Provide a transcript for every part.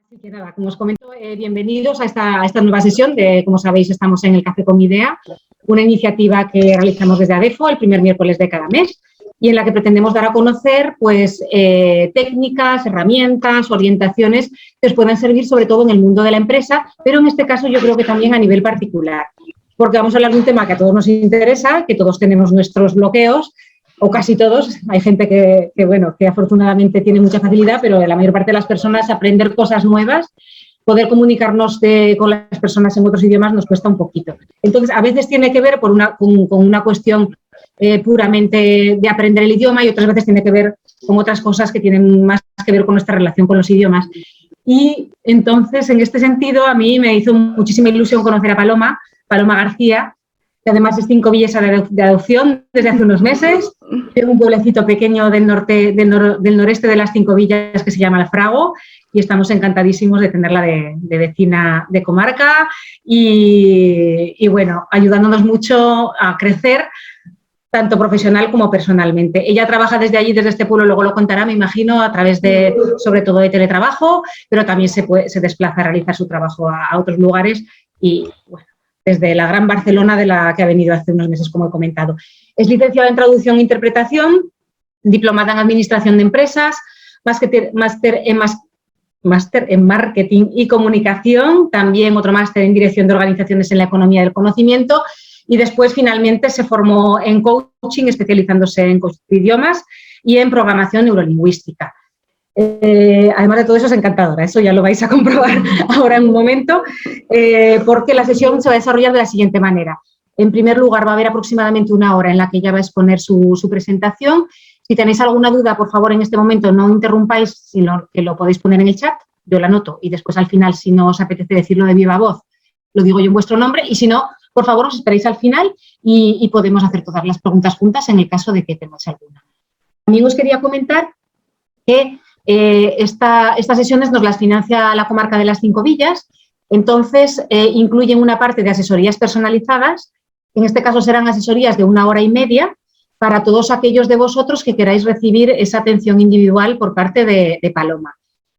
Así que nada, como os comento, bienvenidos a esta nueva sesión de, como sabéis, estamos en el Café con Idea, una iniciativa que realizamos desde ADEFO el primer miércoles de cada mes y en la que pretendemos dar a conocer pues, técnicas, herramientas, orientaciones que os puedan servir sobre todo en el mundo de la empresa, pero en este caso yo creo que también a nivel particular, porque vamos a hablar de un tema que a todos nos interesa, que todos tenemos nuestros bloqueos, o casi todos. Hay gente que afortunadamente tiene mucha facilidad, pero la mayor parte de las personas aprender cosas nuevas, poder comunicarnos con las personas en otros idiomas nos cuesta un poquito. Entonces, a veces tiene que ver con una cuestión puramente de aprender el idioma y otras veces tiene que ver con otras cosas que tienen más que ver con nuestra relación con los idiomas. Y entonces, en este sentido, a mí me hizo muchísima ilusión conocer a Paloma García, que además es cincovillense de adopción desde hace unos meses, de un pueblecito pequeño del noreste de las Cinco Villas que se llama El Frago, y estamos encantadísimos de tenerla de vecina de comarca y bueno, ayudándonos mucho a crecer, tanto profesional como personalmente. Ella trabaja desde allí, desde este pueblo, luego lo contará, me imagino, a través de, sobre todo de teletrabajo, pero también se desplaza a realizar su trabajo a otros lugares y, bueno, desde la gran Barcelona de la que ha venido hace unos meses, como he comentado. Es licenciada en Traducción e Interpretación, diplomada en Administración de Empresas, máster en Marketing y Comunicación, también otro máster en Dirección de Organizaciones en la Economía del Conocimiento y después finalmente se formó en coaching, especializándose en coaching de idiomas y en programación neurolingüística. Además de todo eso es encantadora, eso ya lo vais a comprobar ahora en un momento, porque la sesión se va a desarrollar de la siguiente manera. En primer lugar, va a haber aproximadamente una hora en la que ella va a exponer su presentación. Si tenéis alguna duda, por favor, en este momento no interrumpáis, sino que lo podéis poner en el chat, yo la anoto y después al final, si no os apetece decirlo de viva voz, lo digo yo en vuestro nombre y si no, por favor, os esperáis al final y podemos hacer todas las preguntas juntas en el caso de que tengáis alguna. También os quería comentar que estas sesiones nos las financia la comarca de las Cinco Villas, entonces incluyen una parte de asesorías personalizadas, en este caso serán asesorías de 1 hora y media para todos aquellos de vosotros que queráis recibir esa atención individual por parte de Paloma.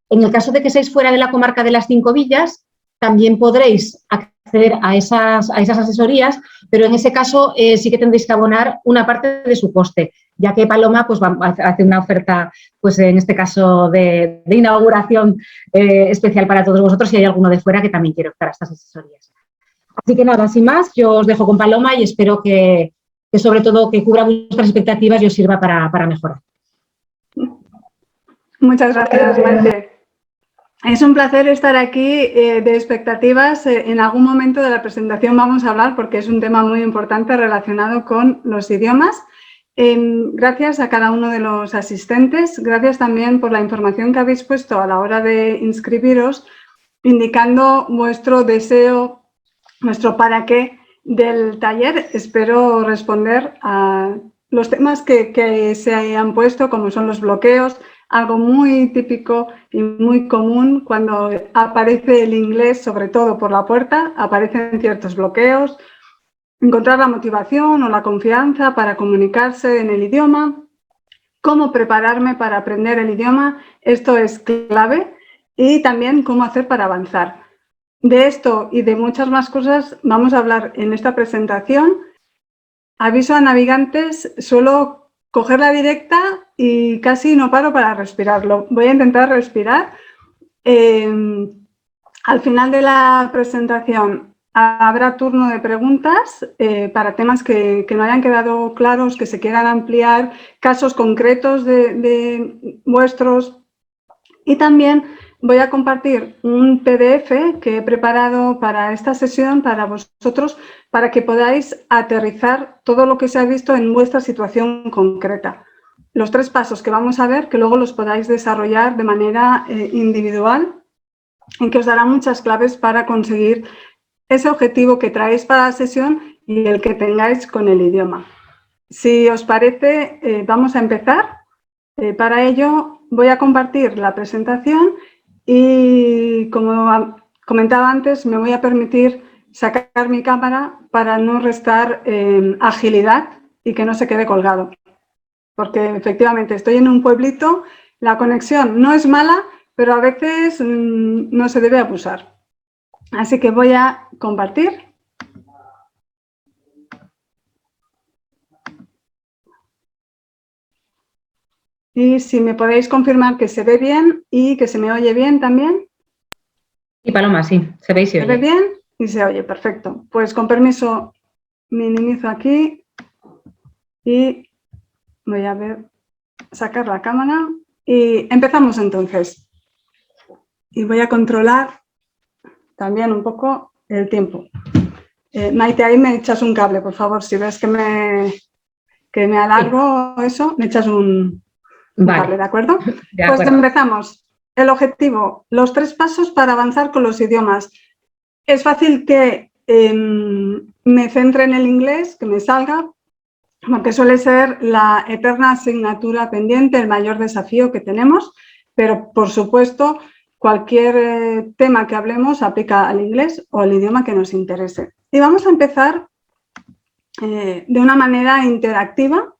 En el caso de que seáis fuera de la comarca de las Cinco Villas, también podréis acceder a esas asesorías, pero en ese caso sí que tendréis que abonar una parte de su coste, ya que Paloma pues, hace una oferta, pues en este caso de inauguración especial para todos vosotros, si hay alguno de fuera que también quiere optar a estas asesorías. Así que nada, sin más, yo os dejo con Paloma y espero que sobre todo que cubra vuestras expectativas y os sirva para mejorar. Muchas gracias, Maite. Es un placer estar aquí de expectativas. En algún momento de la presentación vamos a hablar porque es un tema muy importante relacionado con los idiomas. Gracias a cada uno de los asistentes. Gracias también por la información que habéis puesto a la hora de inscribiros, indicando vuestro deseo, vuestro para qué del taller. Espero responder a los temas que se han puesto, como son los bloqueos, algo muy típico y muy común cuando aparece el inglés, sobre todo por la puerta, aparecen ciertos bloqueos, encontrar la motivación o la confianza para comunicarse en el idioma, cómo prepararme para aprender el idioma, esto es clave, y también cómo hacer para avanzar. De esto y de muchas más cosas vamos a hablar en esta presentación. Aviso a navegantes, suelo coger la directa y casi no paro para respirarlo. Voy a intentar respirar. Al final de la presentación habrá turno de preguntas para temas que no hayan quedado claros, que se quieran ampliar, casos concretos de vuestros. Y también voy a compartir un PDF que he preparado para esta sesión, para vosotros, para que podáis aterrizar todo lo que se ha visto en vuestra situación concreta. Los 3 pasos que vamos a ver, que luego los podáis desarrollar de manera individual, en que os dará muchas claves para conseguir ese objetivo que traéis para la sesión y el que tengáis con el idioma. Si os parece, vamos a empezar. Para ello voy a compartir la presentación y, como comentaba antes, me voy a permitir sacar mi cámara para no restar agilidad y que no se quede colgado. Porque efectivamente estoy en un pueblito, la conexión no es mala, pero a veces no se debe abusar. Así que voy a compartir. Y si me podéis confirmar que se ve bien y que se me oye bien también. Y Paloma, sí, se ve y se oye. Se ve bien y se oye, perfecto. Pues con permiso minimizo aquí y voy a sacar la cámara y empezamos entonces. Y voy a controlar también un poco el tiempo. Maite, ahí me echas un cable, por favor. Si ves que me alargo eso, me echas un cable, ¿de acuerdo? De acuerdo. Pues empezamos. El objetivo, los 3 pasos para avanzar con los idiomas. Es fácil que me centre en el inglés, que me salga, porque suele ser la eterna asignatura pendiente, el mayor desafío que tenemos, pero por supuesto cualquier tema que hablemos aplica al inglés o al idioma que nos interese. Y vamos a empezar de una manera interactiva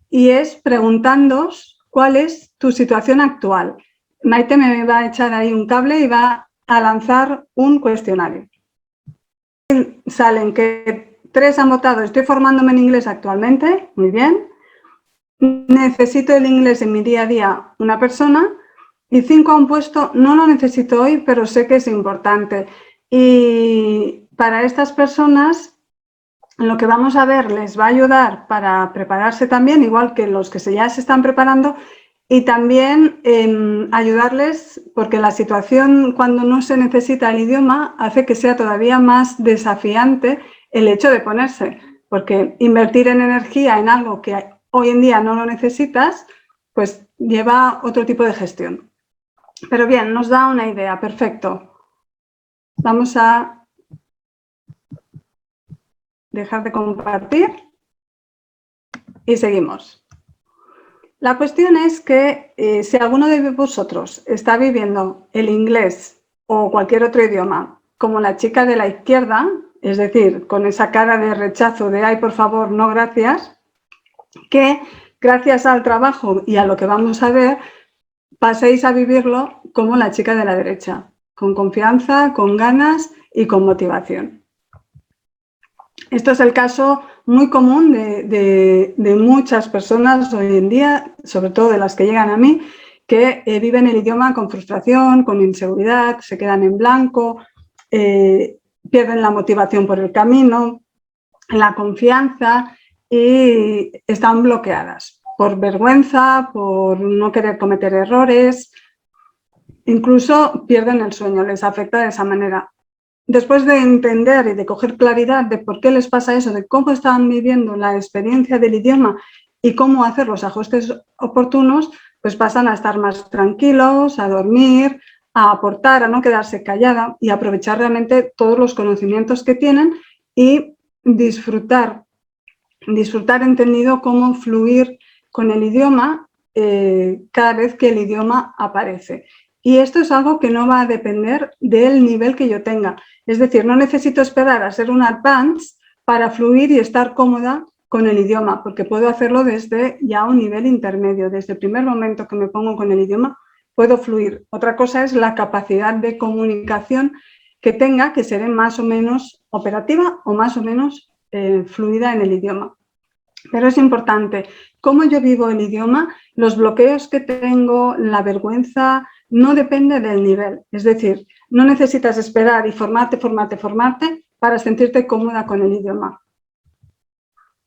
y es preguntándoos cuál es tu situación actual. Maite me va a echar ahí un cable y va a lanzar un cuestionario. Salen que 3 han votado, estoy formándome en inglés actualmente, muy bien. Necesito el inglés en mi día a día, una persona. Y 5 han puesto, no lo necesito hoy, pero sé que es importante. Y para estas personas, lo que vamos a ver les va a ayudar para prepararse también, igual que los que ya se están preparando, y también ayudarles, porque la situación cuando no se necesita el idioma hace que sea todavía más desafiante el hecho de ponerse, porque invertir en energía en algo que hoy en día no lo necesitas, pues lleva otro tipo de gestión. Pero bien, nos da una idea, perfecto. Vamos a dejar de compartir y seguimos. La cuestión es que si alguno de vosotros está viviendo el inglés o cualquier otro idioma como la chica de la izquierda, es decir, con esa cara de rechazo de ay, por favor, no gracias, que gracias al trabajo y a lo que vamos a ver, paséis a vivirlo como la chica de la derecha, con confianza, con ganas y con motivación. Esto es el caso muy común de muchas personas hoy en día, sobre todo de las que llegan a mí, que viven el idioma con frustración, con inseguridad, se quedan en blanco, pierden la motivación por el camino, la confianza y están bloqueadas por vergüenza, por no querer cometer errores, incluso pierden el sueño, les afecta de esa manera. Después de entender y de coger claridad de por qué les pasa eso, de cómo están viviendo la experiencia del idioma y cómo hacer los ajustes oportunos, pues pasan a estar más tranquilos, a dormir, a aportar, a no quedarse callada y aprovechar realmente todos los conocimientos que tienen y disfrutar entendido cómo fluir con el idioma cada vez que el idioma aparece. Y esto es algo que no va a depender del nivel que yo tenga. Es decir, no necesito esperar a ser un advanced para fluir y estar cómoda con el idioma, porque puedo hacerlo desde ya un nivel intermedio. Desde el primer momento que me pongo con el idioma, puedo fluir. Otra cosa es la capacidad de comunicación que tenga, que seré más o menos operativa o más o menos fluida en el idioma. Pero es importante, cómo yo vivo el idioma, los bloqueos que tengo, la vergüenza, no depende del nivel. Es decir, no necesitas esperar y formarte para sentirte cómoda con el idioma.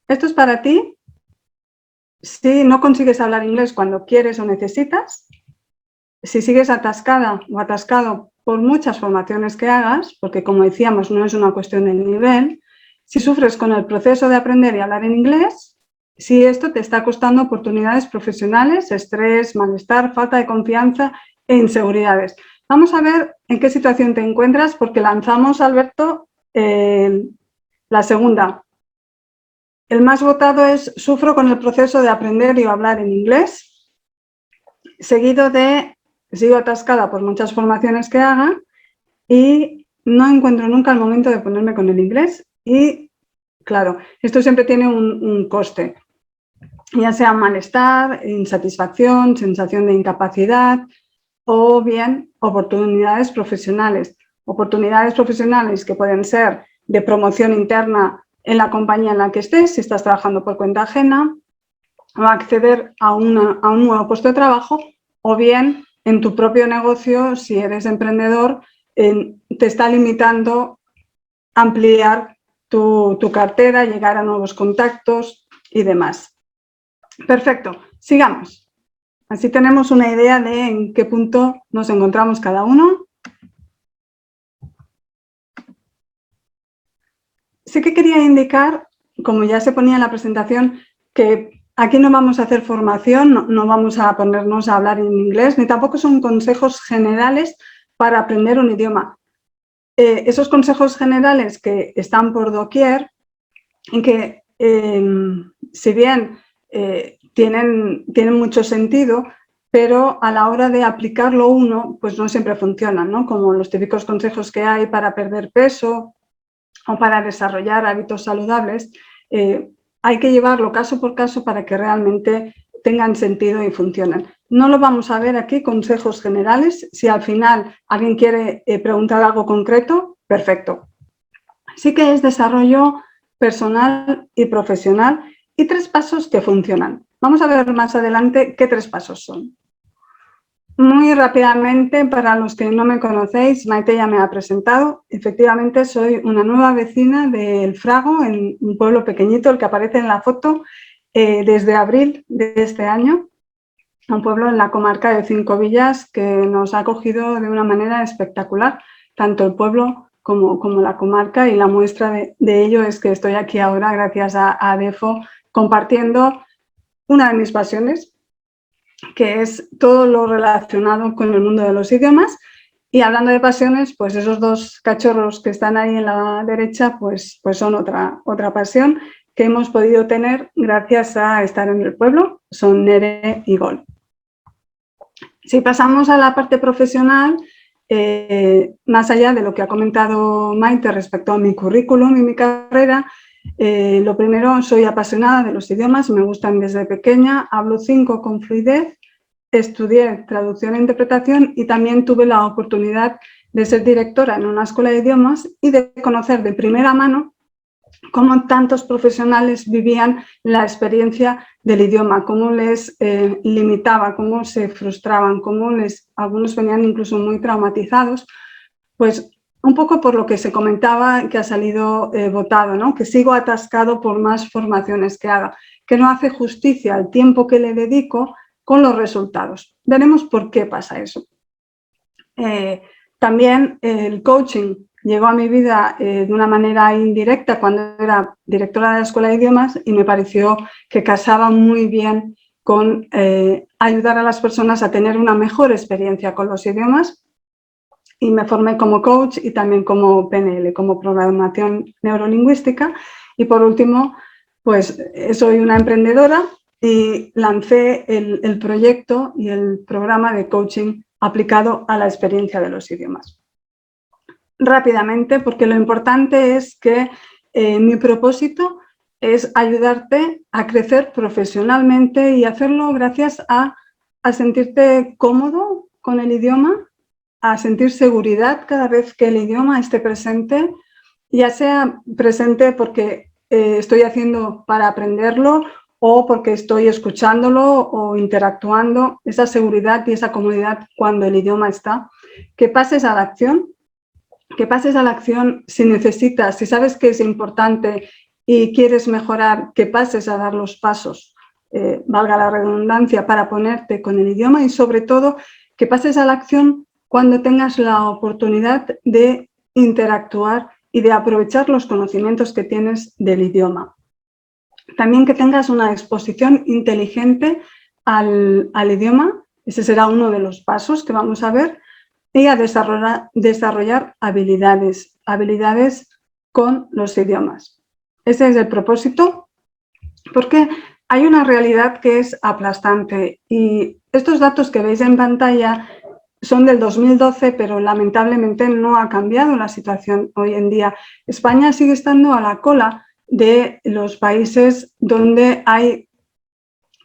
Esto es para ti. Si no consigues hablar inglés cuando quieres o necesitas, si sigues atascada o atascado por muchas formaciones que hagas, porque como decíamos, no es una cuestión del nivel, si sufres con el proceso de aprender y hablar en inglés, si esto te está costando oportunidades profesionales, estrés, malestar, falta de confianza e inseguridades. Vamos a ver en qué situación te encuentras, porque lanzamos, Alberto, la segunda. El más votado es sufro con el proceso de aprender y hablar en inglés, seguido de sigo atascada por muchas formaciones que haga y no encuentro nunca el momento de ponerme con el inglés. Y claro, esto siempre tiene un coste, ya sea malestar, insatisfacción, sensación de incapacidad, o bien oportunidades profesionales. Oportunidades profesionales que pueden ser de promoción interna en la compañía en la que estés, si estás trabajando por cuenta ajena, o acceder a un nuevo puesto de trabajo, o bien en tu propio negocio, si eres emprendedor, te está limitando ampliar tu cartera, llegar a nuevos contactos y demás. Perfecto, sigamos. Así tenemos una idea de en qué punto nos encontramos cada uno. Sí que quería indicar, como ya se ponía en la presentación, que aquí no vamos a hacer formación, no vamos a ponernos a hablar en inglés, ni tampoco son consejos generales para aprender un idioma. Esos consejos generales que están por doquier, y que si bien tienen mucho sentido, pero a la hora de aplicarlo uno, pues no siempre funcionan, ¿no? Como los típicos consejos que hay para perder peso o para desarrollar hábitos saludables, hay que llevarlo caso por caso para que realmente tengan sentido y funcionen. No lo vamos a ver aquí, consejos generales. Si al final alguien quiere preguntar algo concreto, perfecto. Sí que es desarrollo personal y profesional y 3 pasos que funcionan. Vamos a ver más adelante qué 3 pasos son. Muy rápidamente, para los que no me conocéis, Maite ya me ha presentado. Efectivamente, soy una nueva vecina de El Frago, en un pueblo pequeñito, el que aparece en la foto, desde abril de este año. Un pueblo en la comarca de Cinco Villas que nos ha acogido de una manera espectacular, tanto el pueblo como la comarca, y la muestra de ello es que estoy aquí ahora gracias a ADEFO compartiendo una de mis pasiones, que es todo lo relacionado con el mundo de los idiomas. Y hablando de pasiones, pues esos 2 cachorros que están ahí en la derecha, pues son otra pasión que hemos podido tener gracias a estar en el pueblo, son Nere y Gol. Si pasamos a la parte profesional, más allá de lo que ha comentado Maite respecto a mi currículum y mi carrera, lo primero, soy apasionada de los idiomas, me gustan desde pequeña, hablo 5 con fluidez, estudié traducción e interpretación y también tuve la oportunidad de ser directora en una escuela de idiomas y de conocer de primera mano cómo tantos profesionales vivían la experiencia del idioma, cómo les limitaba, cómo se frustraban, cómo algunos venían incluso muy traumatizados, pues un poco por lo que se comentaba que ha salido votado, ¿no? Que sigo atascado por más formaciones que haga, que no hace justicia al tiempo que le dedico con los resultados. Veremos por qué pasa eso. También el coaching llegó a mi vida de una manera indirecta cuando era directora de la Escuela de Idiomas y me pareció que casaba muy bien con ayudar a las personas a tener una mejor experiencia con los idiomas, y me formé como coach y también como PNL, como programación neurolingüística. Y por último, pues soy una emprendedora y lancé el proyecto y el programa de coaching aplicado a la experiencia de los idiomas. Rápidamente, porque lo importante es que mi propósito es ayudarte a crecer profesionalmente y hacerlo gracias a sentirte cómodo con el idioma, a sentir seguridad cada vez que el idioma esté presente, ya sea presente porque estoy haciendo para aprenderlo o porque estoy escuchándolo o interactuando, esa seguridad y esa comodidad cuando el idioma está. Que pases a la acción, si necesitas, si sabes que es importante y quieres mejorar, que pases a dar los pasos, valga la redundancia, para ponerte con el idioma, y sobre todo que pases a la acción cuando tengas la oportunidad de interactuar y de aprovechar los conocimientos que tienes del idioma. También que tengas una exposición inteligente al idioma, ese será uno de los pasos que vamos a ver, y a desarrollar habilidades con los idiomas. Ese es el propósito, porque hay una realidad que es aplastante y estos datos que veis en pantalla son del 2012, pero lamentablemente no ha cambiado la situación hoy en día. España sigue estando a la cola de los países donde hay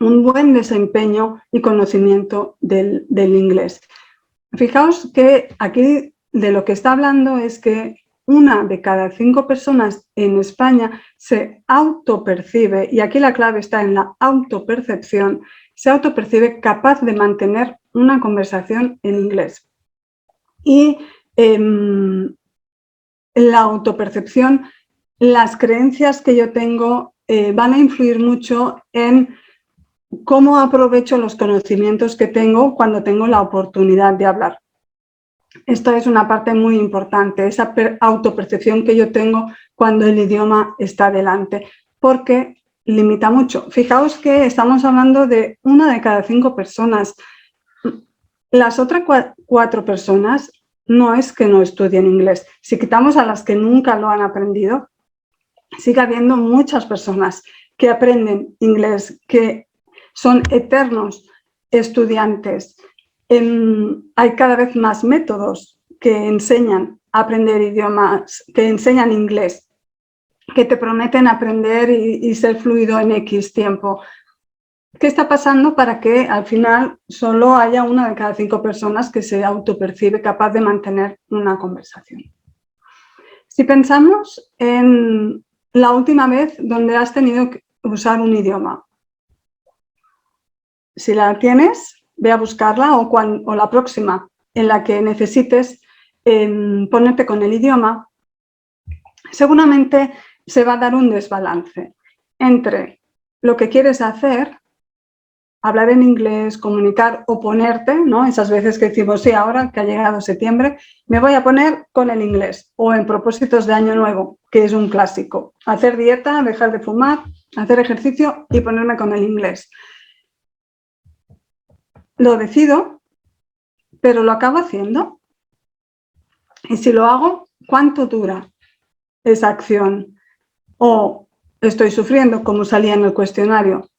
un buen desempeño y conocimiento del inglés. fijaos que aquí de lo que está hablando es que 1 de cada 5 personas en España se autopercibe, y aquí la clave está en la autopercepción, se autopercibe capaz de mantener una conversación en inglés. Y la autopercepción, las creencias que yo tengo van a influir mucho en cómo aprovecho los conocimientos que tengo cuando tengo la oportunidad de hablar. Esto es una parte muy importante, esa autopercepción que yo tengo cuando el idioma está delante, porque limita mucho. Fijaos que estamos hablando de 1 de cada 5 personas. Las otras 4 personas no es que no estudien inglés. Si quitamos a las que nunca lo han aprendido, sigue habiendo muchas personas que aprenden inglés, que son eternos estudiantes. Hay cada vez más métodos que enseñan a aprender idiomas, que enseñan inglés, que te prometen aprender y ser fluido en X tiempo. ¿Qué está pasando para que al final solo haya 1 de cada 5 personas que se autopercibe capaz de mantener una conversación? Si pensamos en la última vez donde has tenido que usar un idioma, si la tienes, ve a buscarla, o la próxima en la que necesites ponerte con el idioma, seguramente se va a dar un desbalance entre lo que quieres hacer, hablar en inglés, comunicar o ponerte, ¿no? Esas veces que decimos, sí, ahora que ha llegado septiembre, me voy a poner con el inglés, o en propósitos de año nuevo, que es un clásico, hacer dieta, dejar de fumar, hacer ejercicio y ponerme con el inglés. Lo decido, pero lo acabo haciendo. Y si lo hago, ¿cuánto dura esa acción? O estoy sufriendo, como salía en el cuestionario.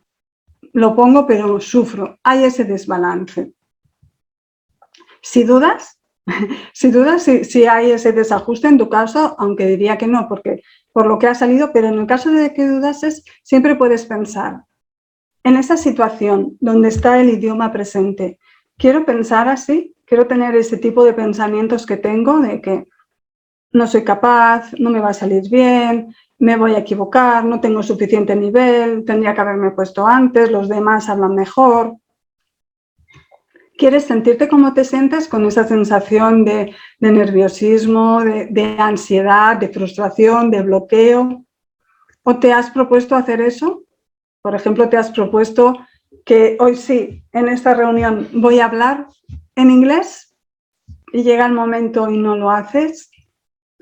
Lo pongo, pero sufro. Hay ese desbalance. Si dudas, si hay ese desajuste en tu caso, aunque diría que no, porque por lo que ha salido, pero en el caso de que dudases, siempre puedes pensar en esa situación donde está el idioma presente. ¿Quiero pensar así? ¿Quiero tener ese tipo de pensamientos que tengo de que no soy capaz, no me va a salir bien, me voy a equivocar, no tengo suficiente nivel, tendría que haberme puesto antes, los demás hablan mejor? ¿Quieres sentirte como te sientes con esa sensación de nerviosismo, de ansiedad, de frustración, de bloqueo? ¿O te has propuesto hacer eso? Por ejemplo, te has propuesto que hoy sí, en esta reunión voy a hablar en inglés y llega el momento y no lo haces.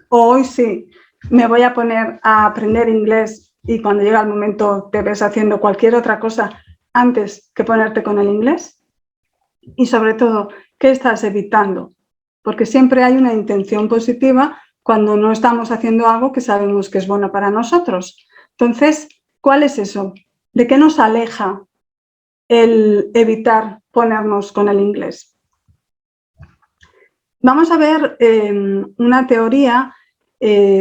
O hoy sí, me voy a poner a aprender inglés y cuando llega el momento te ves haciendo cualquier otra cosa antes que ponerte con el inglés. Y sobre todo, ¿qué estás evitando? Porque siempre hay una intención positiva cuando no estamos haciendo algo que sabemos que es bueno para nosotros. Entonces, ¿cuál es eso? ¿De qué nos aleja el evitar ponernos con el inglés? Vamos a ver una teoría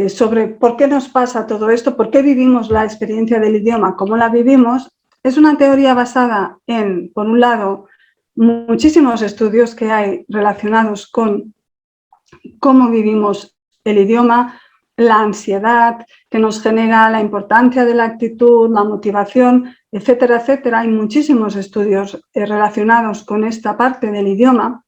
sobre por qué nos pasa todo esto, por qué vivimos la experiencia del idioma, cómo la vivimos. Es una teoría basada en, por un lado, muchísimos estudios que hay relacionados con cómo vivimos el idioma, la ansiedad que nos genera, la importancia de la actitud, la motivación, etcétera, etcétera. Hay muchísimos estudios relacionados con esta parte del idioma,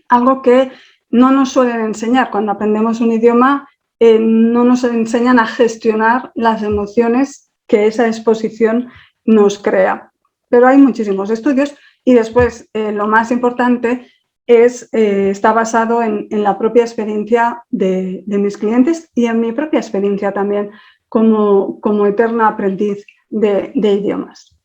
algo que no nos suelen enseñar. Cuando aprendemos un idioma, no nos enseñan a gestionar las emociones que esa exposición nos crea. Pero hay muchísimos estudios y después lo más importante está basado en la propia experiencia de mis clientes y en mi propia experiencia también como eterna aprendiz de idiomas.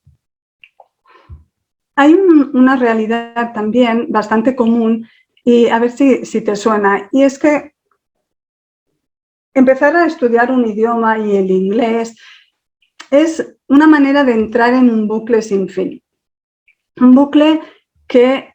Hay una realidad también bastante común y a ver si te suena, y es que empezar a estudiar un idioma y el inglés es una manera de entrar en un bucle sin fin. Un bucle que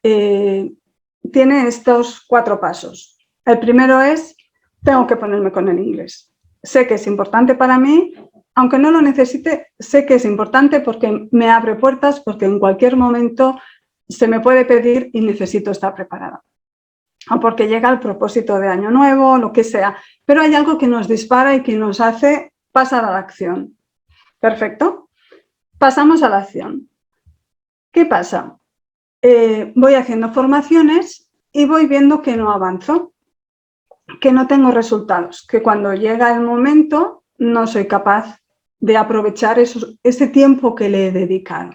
tiene estos 4 pasos. El primero es, tengo que ponerme con el inglés. Sé que es importante para mí, aunque no lo necesite, sé que es importante porque me abre puertas, porque en cualquier momento se me puede pedir y necesito estar preparada. o porque llega el propósito de año nuevo, lo que sea. Pero hay algo que nos dispara y que nos hace pasar a la acción. Perfecto. Pasamos a la acción. ¿Qué pasa? Voy haciendo formaciones y voy viendo que no avanzo, que no tengo resultados, que cuando llega el momento no soy capaz de aprovechar ese tiempo que le he dedicado.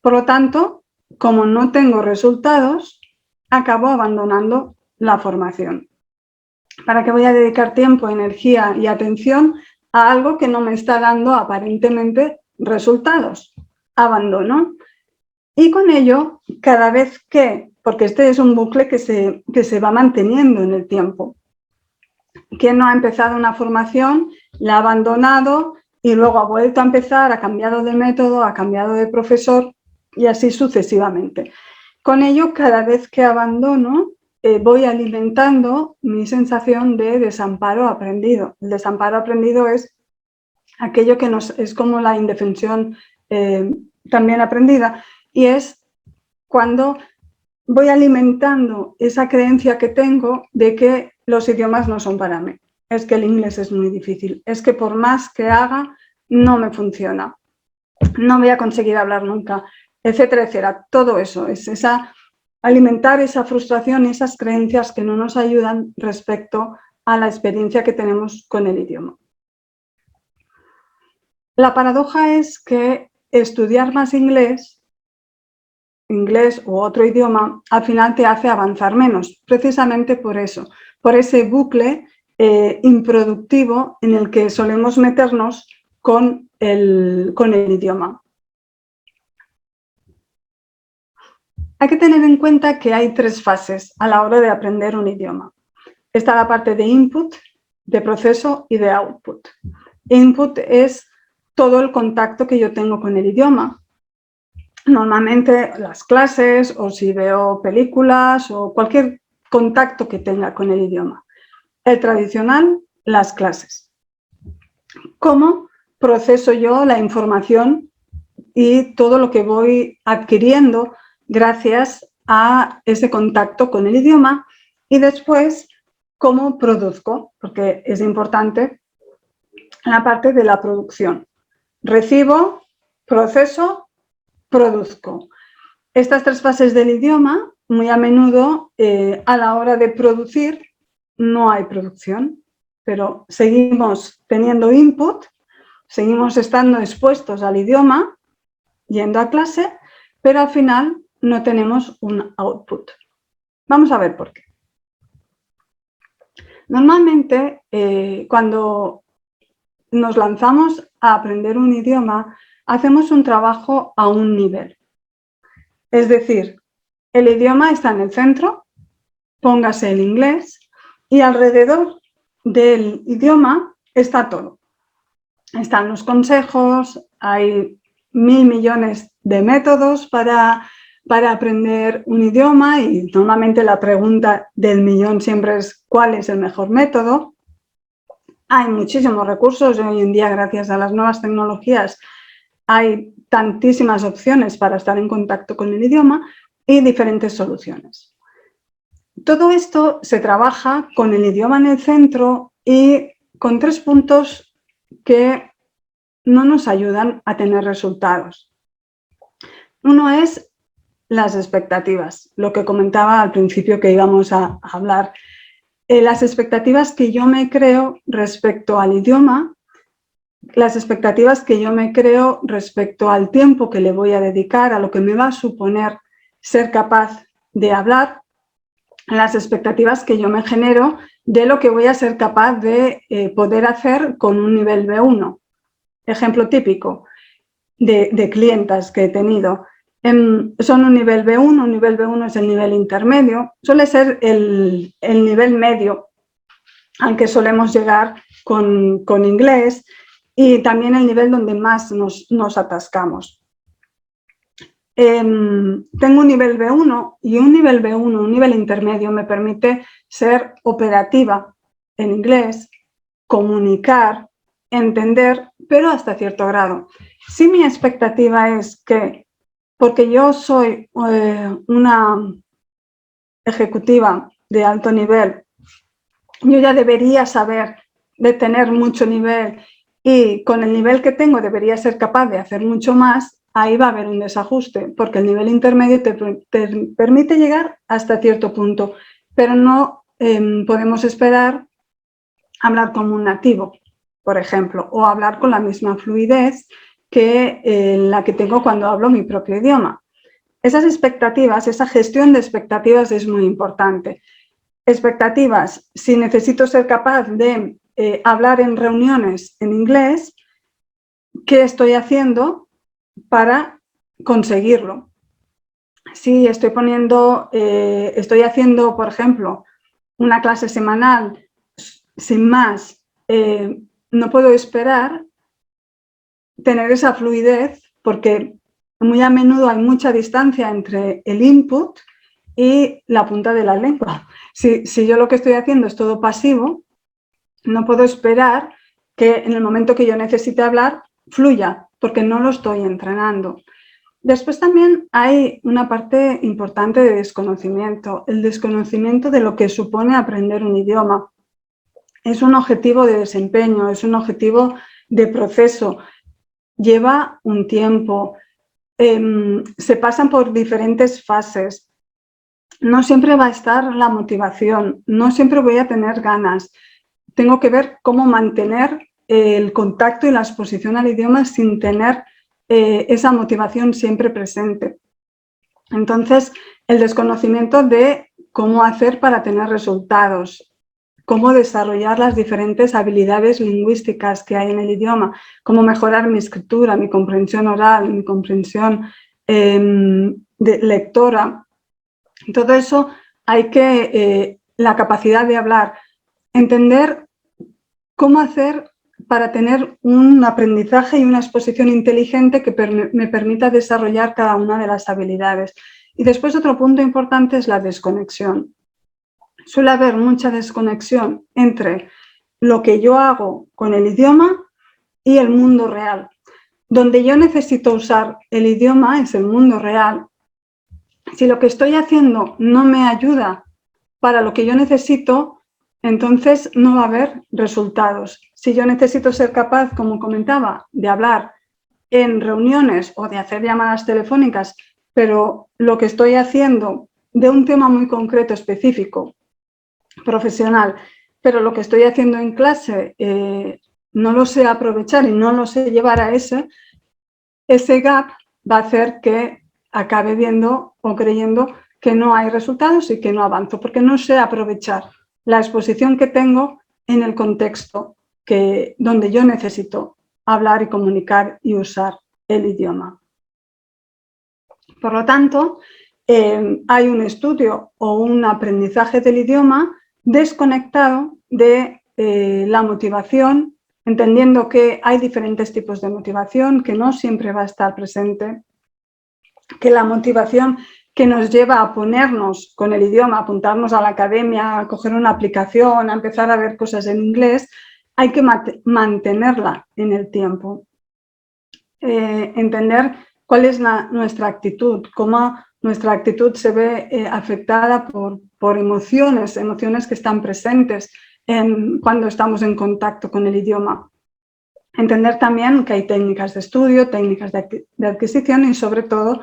Por lo tanto, como no tengo resultados, acabo abandonando la formación. ¿Para qué voy a dedicar tiempo, energía y atención a algo que no me está dando aparentemente resultados? Abandono. Y con ello, cada vez que, porque este es un bucle que se va manteniendo en el tiempo, quien no ha empezado una formación, la ha abandonado y luego ha vuelto a empezar, ha cambiado de método, ha cambiado de profesor y así sucesivamente. Con ello, cada vez que abandono, voy alimentando mi sensación de desamparo aprendido. El desamparo aprendido es aquello que es como la indefensión también aprendida, y es cuando voy alimentando esa creencia que tengo de que los idiomas no son para mí. Es que el inglés es muy difícil, es que por más que haga, no me funciona, no voy a conseguir hablar nunca, etcétera, etcétera. Todo eso es alimentar esa frustración y esas creencias que no nos ayudan respecto a la experiencia que tenemos con el idioma. La paradoja es que estudiar más inglés u otro idioma, al final te hace avanzar menos, precisamente por eso, por ese bucle improductivo en el que solemos meternos con el idioma. Hay que tener en cuenta que hay 3 fases a la hora de aprender un idioma. Está la parte de input, de proceso y de output. Input es todo el contacto que yo tengo con el idioma. Normalmente las clases o si veo películas o cualquier contacto que tenga con el idioma. El tradicional, las clases. ¿Cómo proceso yo la información y todo lo que voy adquiriendo gracias a ese contacto con el idioma? Y después, ¿cómo produzco? Porque es importante la parte de la producción. Recibo, proceso, produzco. Estas 3 fases del idioma, muy a menudo, a la hora de producir, no hay producción, pero seguimos teniendo input, seguimos estando expuestos al idioma, yendo a clase, pero al final no tenemos un output. Vamos a ver por qué. Normalmente, cuando nos lanzamos a aprender un idioma, hacemos un trabajo a un nivel. Es decir, el idioma está en el centro, póngase el inglés, y alrededor del idioma está todo. Están los consejos, hay 1000 millones de métodos para aprender un idioma y normalmente la pregunta del millón siempre es ¿cuál es el mejor método? Hay muchísimos recursos y hoy en día, gracias a las nuevas tecnologías, hay tantísimas opciones para estar en contacto con el idioma y diferentes soluciones. Todo esto se trabaja con el idioma en el centro y con 3 puntos que no nos ayudan a tener resultados. Uno es las expectativas, lo que comentaba al principio que íbamos a hablar. Las expectativas que yo me creo respecto al idioma, las expectativas que yo me creo respecto al tiempo que le voy a dedicar, a lo que me va a suponer ser capaz de hablar, las expectativas que yo me genero de lo que voy a ser capaz de poder hacer con un nivel B1. Ejemplo típico de clientas que he tenido. Son un nivel B1 es el nivel intermedio, suele ser el nivel medio al que solemos llegar con inglés y también el nivel donde más nos atascamos. Tengo un nivel B1 y un nivel intermedio me permite ser operativa en inglés, comunicar, entender, pero hasta cierto grado. Si mi expectativa es que, porque yo soy una ejecutiva de alto nivel, yo ya debería saber de tener mucho nivel y con el nivel que tengo debería ser capaz de hacer mucho más, ahí va a haber un desajuste, porque el nivel intermedio te permite llegar hasta cierto punto, pero no podemos esperar hablar como un nativo, por ejemplo, o hablar con la misma fluidez que la que tengo cuando hablo mi propio idioma. Esas expectativas, esa gestión de expectativas es muy importante. Expectativas, si necesito ser capaz de hablar en reuniones en inglés, ¿qué estoy haciendo para conseguirlo? Si estoy haciendo, por ejemplo, una clase semanal sin más, no puedo esperar tener esa fluidez porque muy a menudo hay mucha distancia entre el input y la punta de la lengua. Si yo lo que estoy haciendo es todo pasivo, no puedo esperar que en el momento que yo necesite hablar fluya, porque no lo estoy entrenando. Después también hay una parte importante de desconocimiento, el desconocimiento de lo que supone aprender un idioma. Es un objetivo de desempeño, es un objetivo de proceso, lleva un tiempo, se pasan por diferentes fases. No siempre va a estar la motivación, no siempre voy a tener ganas. Tengo que ver cómo mantener el contacto y la exposición al idioma sin tener esa motivación siempre presente. Entonces, el desconocimiento de cómo hacer para tener resultados, cómo desarrollar las diferentes habilidades lingüísticas que hay en el idioma, cómo mejorar mi escritura, mi comprensión oral, mi comprensión lectora. Todo eso hay que, la capacidad de hablar, entender cómo hacer para tener un aprendizaje y una exposición inteligente que me permita desarrollar cada una de las habilidades. Y después otro punto importante es la desconexión. Suele haber mucha desconexión entre lo que yo hago con el idioma y el mundo real. Donde yo necesito usar el idioma es el mundo real. Si lo que estoy haciendo no me ayuda para lo que yo necesito, entonces no va a haber resultados. Si yo necesito ser capaz, como comentaba, de hablar en reuniones o de hacer llamadas telefónicas, pero lo que estoy haciendo de un tema muy concreto, específico, profesional, pero lo que estoy haciendo en clase no lo sé aprovechar y no lo sé llevar a ese gap va a hacer que acabe viendo o creyendo que no hay resultados y que no avanzo, porque no sé aprovechar la exposición que tengo en el contexto donde yo necesito hablar y comunicar y usar el idioma. Por lo tanto, hay un estudio o un aprendizaje del idioma desconectado de la motivación, entendiendo que hay diferentes tipos de motivación, que no siempre va a estar presente, que la motivación que nos lleva a ponernos con el idioma, a apuntarnos a la academia, a coger una aplicación, a empezar a ver cosas en inglés, hay que mantenerla en el tiempo. Entender cuál es nuestra actitud, cómo nuestra actitud se ve afectada por emociones que están presentes cuando estamos en contacto con el idioma. Entender también que hay técnicas de estudio, técnicas de adquisición y sobre todo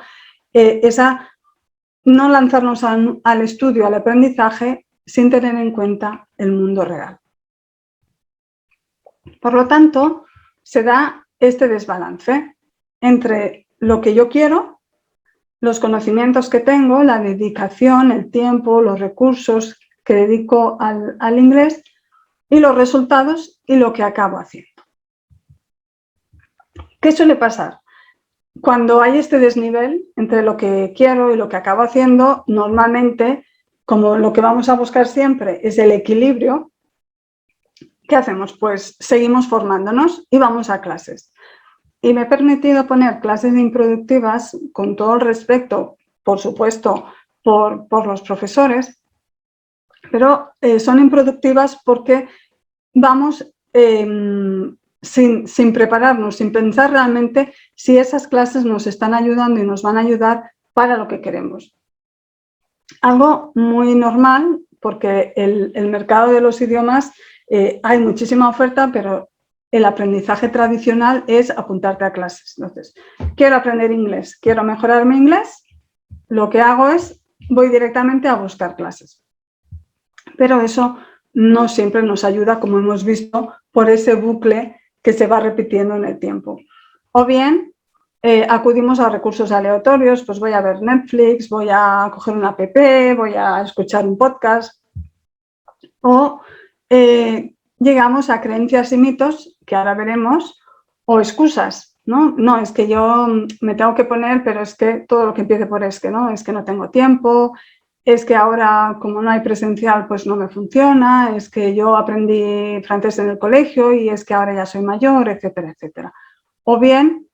no lanzarnos al estudio, al aprendizaje sin tener en cuenta el mundo real. Por lo tanto, se da este desbalance entre lo que yo quiero, los conocimientos que tengo, la dedicación, el tiempo, los recursos que dedico al inglés y los resultados y lo que acabo haciendo. ¿Qué suele pasar? Cuando hay este desnivel entre lo que quiero y lo que acabo haciendo, normalmente, como lo que vamos a buscar siempre es el equilibrio, ¿qué hacemos? Pues seguimos formándonos y vamos a clases. Y me he permitido poner clases improductivas con todo el respeto, por supuesto, por los profesores, pero son improductivas porque vamos sin prepararnos, sin pensar realmente si esas clases nos están ayudando y nos van a ayudar para lo que queremos. Algo muy normal porque el mercado de los idiomas hay muchísima oferta, pero el aprendizaje tradicional es apuntarte a clases. Entonces, quiero aprender inglés, quiero mejorar mi inglés, lo que hago es voy directamente a buscar clases. Pero eso no siempre nos ayuda, como hemos visto, por ese bucle que se va repitiendo en el tiempo. O bien acudimos a recursos aleatorios, pues voy a ver Netflix, voy a coger una app, voy a escuchar un podcast. O llegamos a creencias y mitos, que ahora veremos, o excusas, ¿no? No, es que yo me tengo que poner, pero es que todo lo que empiece por es que no tengo tiempo, es que ahora como no hay presencial pues no me funciona, es que yo aprendí francés en el colegio y es que ahora ya soy mayor, etcétera, etcétera. O bien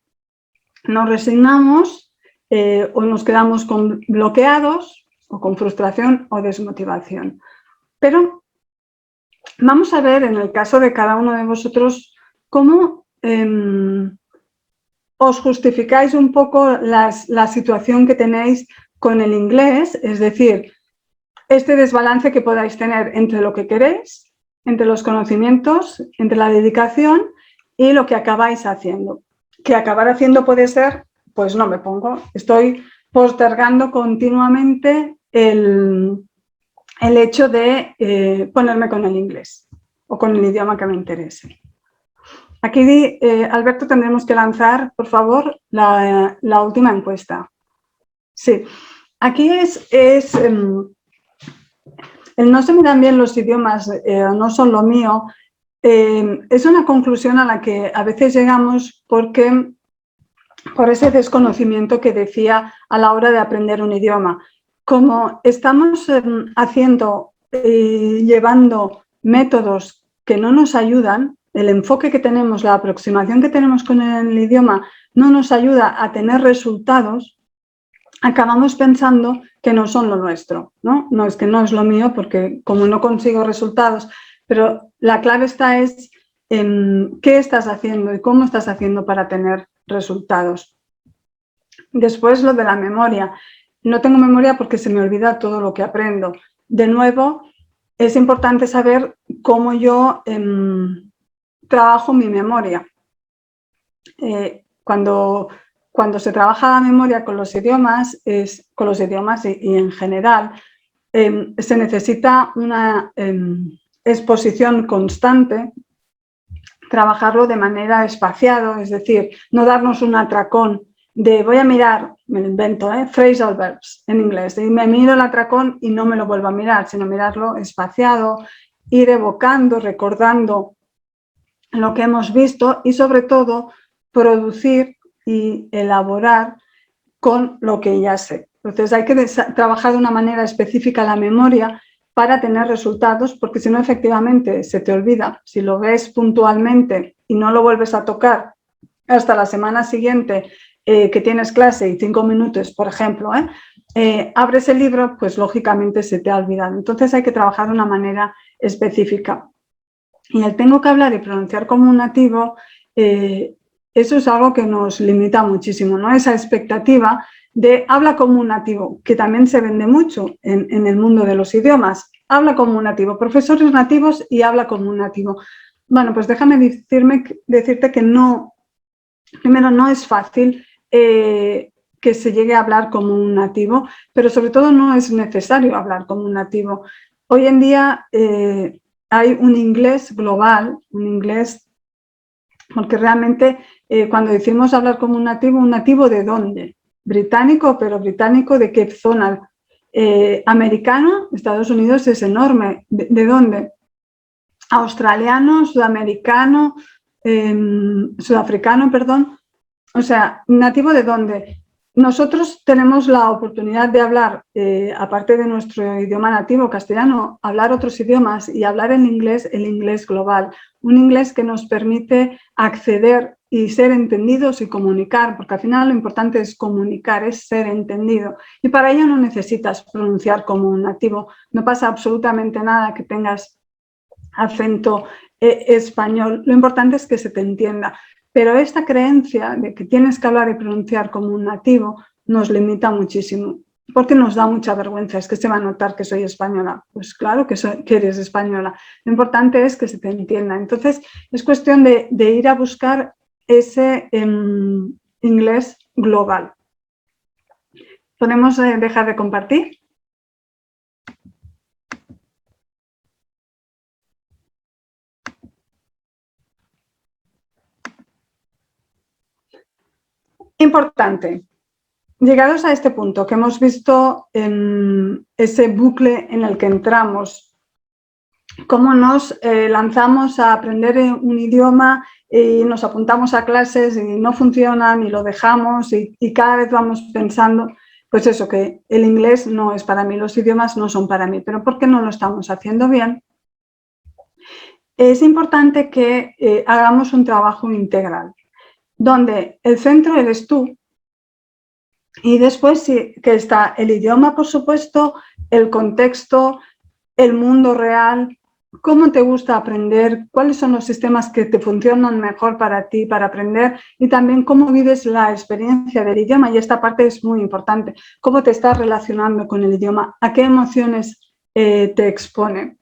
nos resignamos o nos quedamos bloqueados o con frustración o desmotivación. Pero vamos a ver en el caso de cada uno de vosotros cómo os justificáis un poco la situación que tenéis con el inglés, es decir, este desbalance que podáis tener entre lo que queréis, entre los conocimientos, entre la dedicación y lo que acabáis haciendo. Que acabar haciendo puede ser, pues no me pongo, estoy postergando continuamente el hecho de ponerme con el inglés o con el idioma que me interese. Aquí, Alberto, tendremos que lanzar, por favor, la última encuesta. Sí, aquí el no se me dan bien los idiomas, no son lo mío, es una conclusión a la que a veces llegamos por ese desconocimiento que decía a la hora de aprender un idioma. Como estamos llevando métodos que no nos ayudan, el enfoque que tenemos, la aproximación que tenemos con el idioma no nos ayuda a tener resultados, acabamos pensando que no son lo nuestro, ¿no? No es que no es lo mío porque como no consigo resultados, pero la clave es en qué estás haciendo y cómo estás haciendo para tener resultados. Después lo de la memoria. No tengo memoria porque se me olvida todo lo que aprendo. De nuevo, es importante saber cómo yo trabajo mi memoria. Cuando se trabaja la memoria con los idiomas y en general, se necesita una exposición constante, trabajarlo de manera espaciada, es decir, no darnos un atracón de voy a mirar, me lo invento, phrasal verbs en inglés, y me miro el atracón y no me lo vuelvo a mirar, sino mirarlo espaciado, ir evocando, recordando lo que hemos visto y sobre todo producir y elaborar con lo que ya sé. Entonces hay que trabajar de una manera específica la memoria para tener resultados, porque si no efectivamente se te olvida. Si lo ves puntualmente y no lo vuelves a tocar hasta la semana siguiente que tienes clase y 5 minutos, por ejemplo, abres el libro, pues lógicamente se te ha olvidado. Entonces hay que trabajar de una manera específica. Y el tengo que hablar y pronunciar como un nativo, eso es algo que nos limita muchísimo, ¿no? Esa expectativa de habla como un nativo, que también se vende mucho en el mundo de los idiomas. Habla como un nativo, profesores nativos y habla como un nativo. Bueno, pues déjame decirte que no, primero no es fácil que se llegue a hablar como un nativo, pero sobre todo no es necesario hablar como un nativo. Hoy en día hay un inglés global, un inglés, porque realmente cuando decimos hablar como un nativo ¿de dónde? Británico, pero británico ¿de qué zona? Americano, Estados Unidos es enorme. ¿De dónde? Australiano, sudamericano, sudafricano, perdón. O sea, ¿nativo de dónde? Nosotros tenemos la oportunidad de hablar, aparte de nuestro idioma nativo, castellano, hablar otros idiomas y hablar el inglés global. Un inglés que nos permite acceder y ser entendidos y comunicar, porque al final lo importante es comunicar, es ser entendido. Y para ello no necesitas pronunciar como un nativo. No pasa absolutamente nada que tengas acento español. Lo importante es que se te entienda. Pero esta creencia de que tienes que hablar y pronunciar como un nativo nos limita muchísimo. porque nos da mucha vergüenza, es que se va a notar que soy española. Pues claro que eres española. Lo importante es que se te entienda. Entonces, es cuestión de ir a buscar ese inglés global. ¿Podemos dejar de compartir? Importante. Llegados a este punto, que hemos visto ese bucle en el que entramos, cómo nos lanzamos a aprender un idioma y nos apuntamos a clases y no funcionan y lo dejamos y cada vez vamos pensando, pues eso, que el inglés no es para mí, los idiomas no son para mí, pero ¿por qué no lo estamos haciendo bien? Es importante que hagamos un trabajo integral, donde el centro eres tú. Y después sí que está el idioma, por supuesto, el contexto, el mundo real, cómo te gusta aprender, cuáles son los sistemas que te funcionan mejor para ti, para aprender, y también cómo vives la experiencia del idioma. Y esta parte es muy importante, cómo te estás relacionando con el idioma, a qué emociones te expone.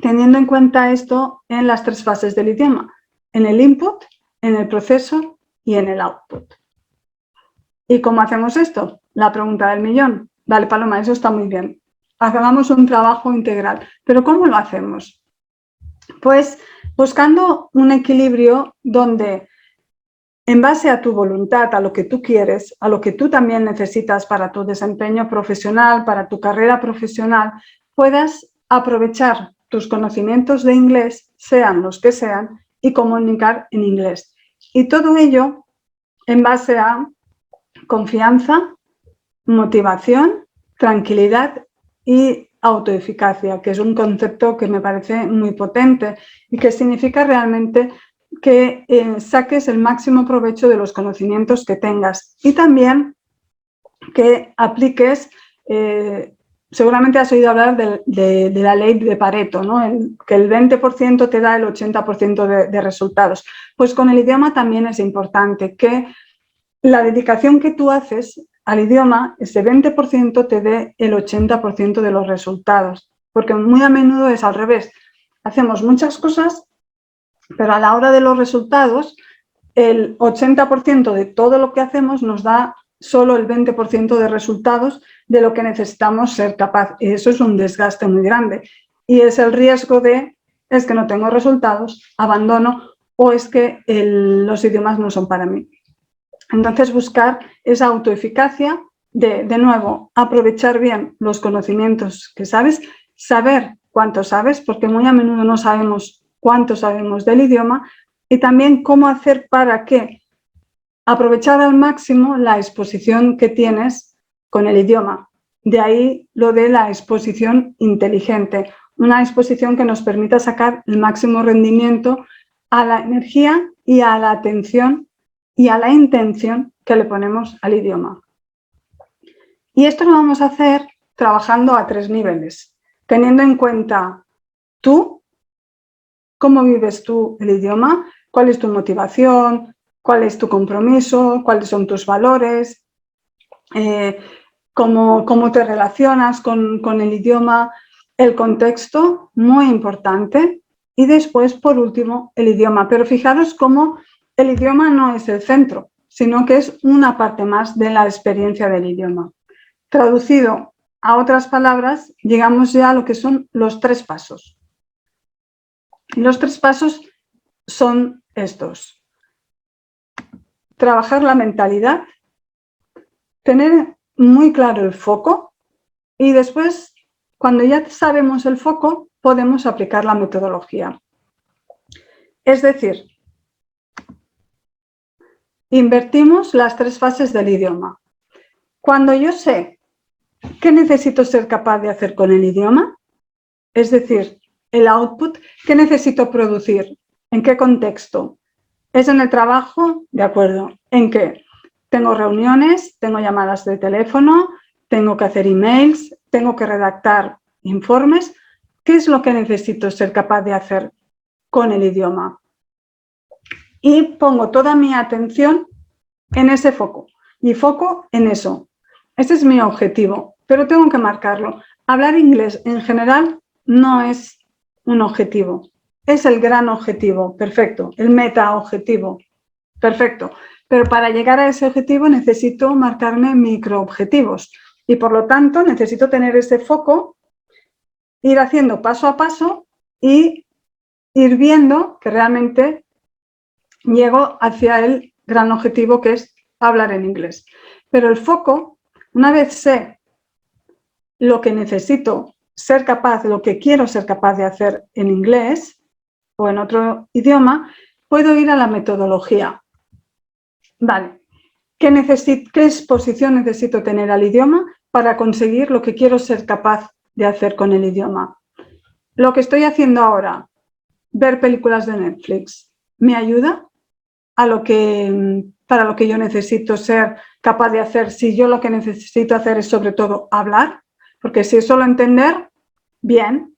Teniendo en cuenta esto en las tres fases del idioma, en el input, en el proceso y en el output. ¿Y cómo hacemos esto? La pregunta del millón. Vale, Paloma, eso está muy bien. Hagamos un trabajo integral. ¿Pero cómo lo hacemos? Pues buscando un equilibrio donde, en base a tu voluntad, a lo que tú quieres, a lo que tú también necesitas para tu desempeño profesional, para tu carrera profesional, puedas aprovechar tus conocimientos de inglés, sean los que sean, y comunicar en inglés. Y todo ello en base a confianza, motivación, tranquilidad y autoeficacia, que es un concepto que me parece muy potente y que significa realmente que saques el máximo provecho de los conocimientos que tengas y también que apliques, seguramente has oído hablar de la ley de Pareto, ¿no? Que el 20% te da el 80% de resultados. Pues con el idioma también es importante que la dedicación que tú haces al idioma, ese 20% te dé el 80% de los resultados, porque muy a menudo es al revés. Hacemos muchas cosas, pero a la hora de los resultados, el 80% de todo lo que hacemos nos da solo el 20% de resultados de lo que necesitamos ser capaz. Y eso es un desgaste muy grande. Y es el riesgo de, es que no tengo resultados, abandono, o es que los idiomas no son para mí. Entonces, buscar esa autoeficacia de nuevo, aprovechar bien los conocimientos que sabes, saber cuánto sabes, porque muy a menudo no sabemos cuánto sabemos del idioma, y también cómo hacer para que aprovechar al máximo la exposición que tienes con el idioma. De ahí lo de la exposición inteligente, una exposición que nos permita sacar el máximo rendimiento a la energía y a la atención y a la intención que le ponemos al idioma. Y esto lo vamos a hacer trabajando a 3 niveles, teniendo en cuenta tú, cómo vives tú el idioma, cuál es tu motivación, cuál es tu compromiso, cuáles son tus valores, cómo te relacionas con el idioma, el contexto, muy importante, y después, por último, el idioma. Pero fijaros cómo el idioma no es el centro, sino que es una parte más de la experiencia del idioma. Traducido a otras palabras, llegamos ya a lo que son los 3 pasos. Y los 3 pasos son estos. Trabajar la mentalidad, tener muy claro el foco y después, cuando ya sabemos el foco, podemos aplicar la metodología. Es decir, invertimos las 3 fases del idioma. Cuando yo sé qué necesito ser capaz de hacer con el idioma, es decir, el output, qué necesito producir, en qué contexto, ¿es en el trabajo? De acuerdo. ¿En qué? Tengo reuniones, tengo llamadas de teléfono, tengo que hacer emails, tengo que redactar informes. ¿Qué es lo que necesito ser capaz de hacer con el idioma? Y pongo toda mi atención en ese foco y foco en eso. Ese es mi objetivo, pero tengo que marcarlo. Hablar inglés en general no es un objetivo, es el gran objetivo, perfecto, el meta objetivo, perfecto. Pero para llegar a ese objetivo necesito marcarme microobjetivos y por lo tanto necesito tener ese foco, ir haciendo paso a paso y ir viendo que realmente llego hacia el gran objetivo que es hablar en inglés. Pero el foco, una vez sé lo que necesito ser capaz, lo que quiero ser capaz de hacer en inglés o en otro idioma, puedo ir a la metodología. Vale, ¿qué exposición necesito tener al idioma para conseguir lo que quiero ser capaz de hacer con el idioma? Lo que estoy haciendo ahora, ver películas de Netflix, ¿me ayuda para lo que yo necesito ser capaz de hacer? Si yo lo que necesito hacer es sobre todo hablar, porque si es solo entender, bien,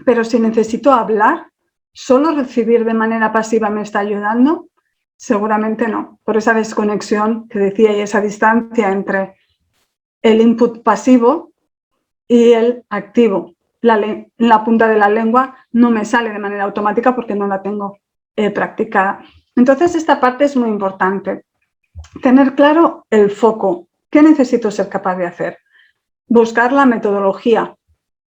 pero si necesito hablar, ¿solo recibir de manera pasiva me está ayudando? Seguramente no, por esa desconexión que decía y esa distancia entre el input pasivo y el activo. La punta de la lengua no me sale de manera automática porque no la tengo practicada. Entonces, esta parte es muy importante. Tener claro el foco. ¿Qué necesito ser capaz de hacer? Buscar la metodología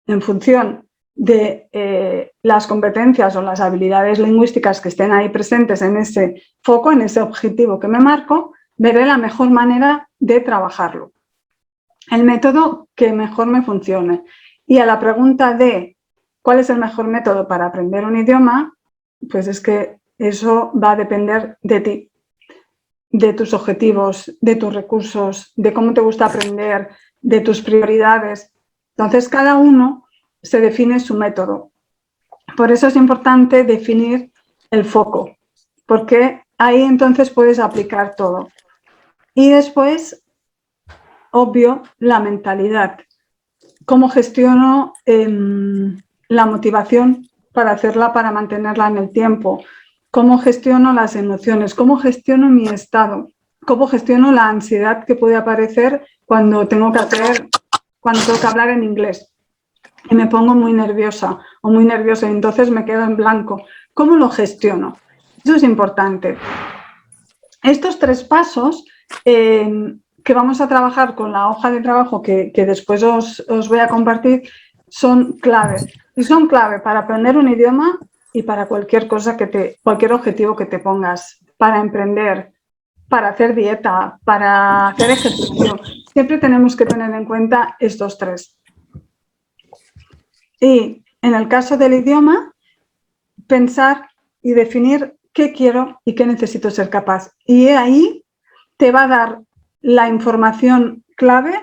en función de las competencias o las habilidades lingüísticas que estén ahí presentes en ese foco, en ese objetivo que me marco, veré la mejor manera de trabajarlo. El método que mejor me funcione. Y a la pregunta de ¿cuál es el mejor método para aprender un idioma? Pues es que eso va a depender de ti, de tus objetivos, de tus recursos, de cómo te gusta aprender, de tus prioridades. Entonces, cada uno se define su método. Por eso es importante definir el foco, porque ahí entonces puedes aplicar todo. Y después, obvio, la mentalidad. ¿Cómo gestiono la motivación para hacerla, para mantenerla en el tiempo? ¿Cómo gestiono las emociones? ¿Cómo gestiono mi estado? ¿Cómo gestiono la ansiedad que puede aparecer cuando tengo que hablar en inglés? Y me pongo muy nerviosa o muy nerviosa y entonces me quedo en blanco. ¿Cómo lo gestiono? Eso es importante. Estos 3 pasos que vamos a trabajar con la hoja de trabajo que después os voy a compartir son clave. Y son clave para aprender un idioma y para cualquier cosa cualquier objetivo que te pongas, para emprender, para hacer dieta, para hacer ejercicio. Siempre tenemos que tener en cuenta estos 3. Y en el caso del idioma, pensar y definir qué quiero y qué necesito ser capaz. Y ahí te va a dar la información clave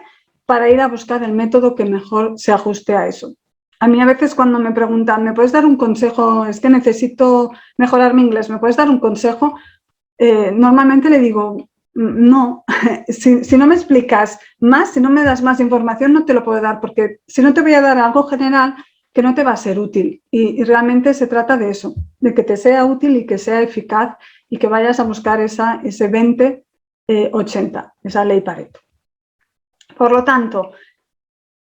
para ir a buscar el método que mejor se ajuste a eso. A mí a veces cuando me preguntan, ¿me puedes dar un consejo? Es que necesito mejorar mi inglés, ¿me puedes dar un consejo? Normalmente le digo, no, si no me explicas más, si no me das más información, no te lo puedo dar, porque si no te voy a dar algo general que no te va a ser útil. Y realmente se trata de eso, de que te sea útil y que sea eficaz y que vayas a buscar ese 20-80, esa ley Pareto. Por lo tanto,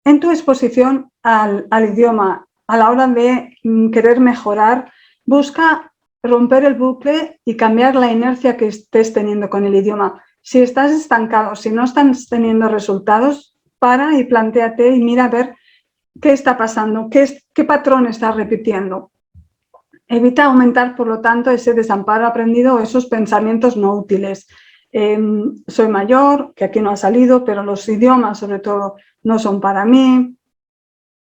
en tu exposición al idioma, a la hora de querer mejorar, busca romper el bucle y cambiar la inercia que estés teniendo con el idioma. Si estás estancado, si no estás teniendo resultados, para y plantéate y mira a ver qué está pasando, qué patrón estás repitiendo. Evita aumentar, por lo tanto, ese desamparo aprendido o esos pensamientos no útiles. Soy mayor, que aquí no ha salido, pero los idiomas, sobre todo, no son para mí.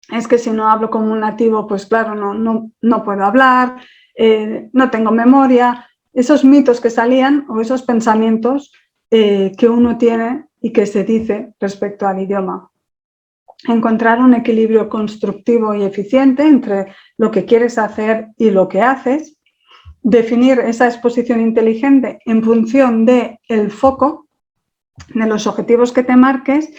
Es que si no hablo como un nativo, pues claro, no puedo hablar, no tengo memoria. Esos mitos que salían o esos pensamientos que uno tiene y que se dice respecto al idioma. Encontrar un equilibrio constructivo y eficiente entre lo que quieres hacer y lo que haces. Definir esa exposición inteligente en función del foco, de los objetivos que te marques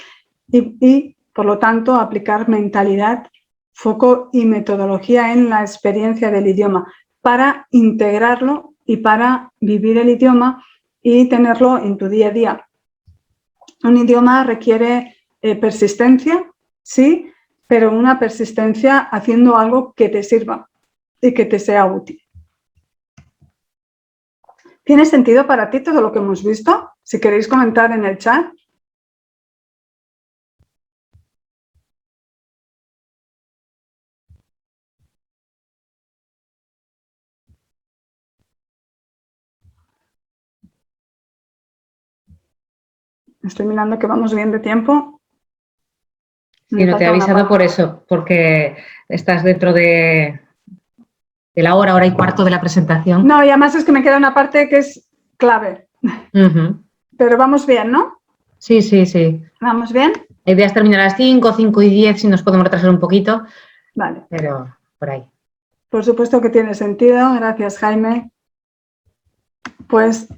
y, por lo tanto, aplicar mentalidad, foco y metodología en la experiencia del idioma para integrarlo y para vivir el idioma y tenerlo en tu día a día. Un idioma requiere persistencia, sí, pero una persistencia haciendo algo que te sirva y que te sea útil. ¿Tiene sentido para ti todo lo que hemos visto? Si queréis comentar en el chat. Estoy mirando que vamos bien de tiempo. Sí, no te he avisado por eso, porque estás dentro de la hora y cuarto de la presentación. No, y además es que me queda una parte que es clave. Pero vamos bien, ¿no? Sí, sí, sí. ¿Vamos bien? La idea es terminar a las 5, 5 y 10, si nos podemos retrasar un poquito. Vale. Pero por ahí. Por supuesto que tiene sentido. Gracias, Jaime. Pues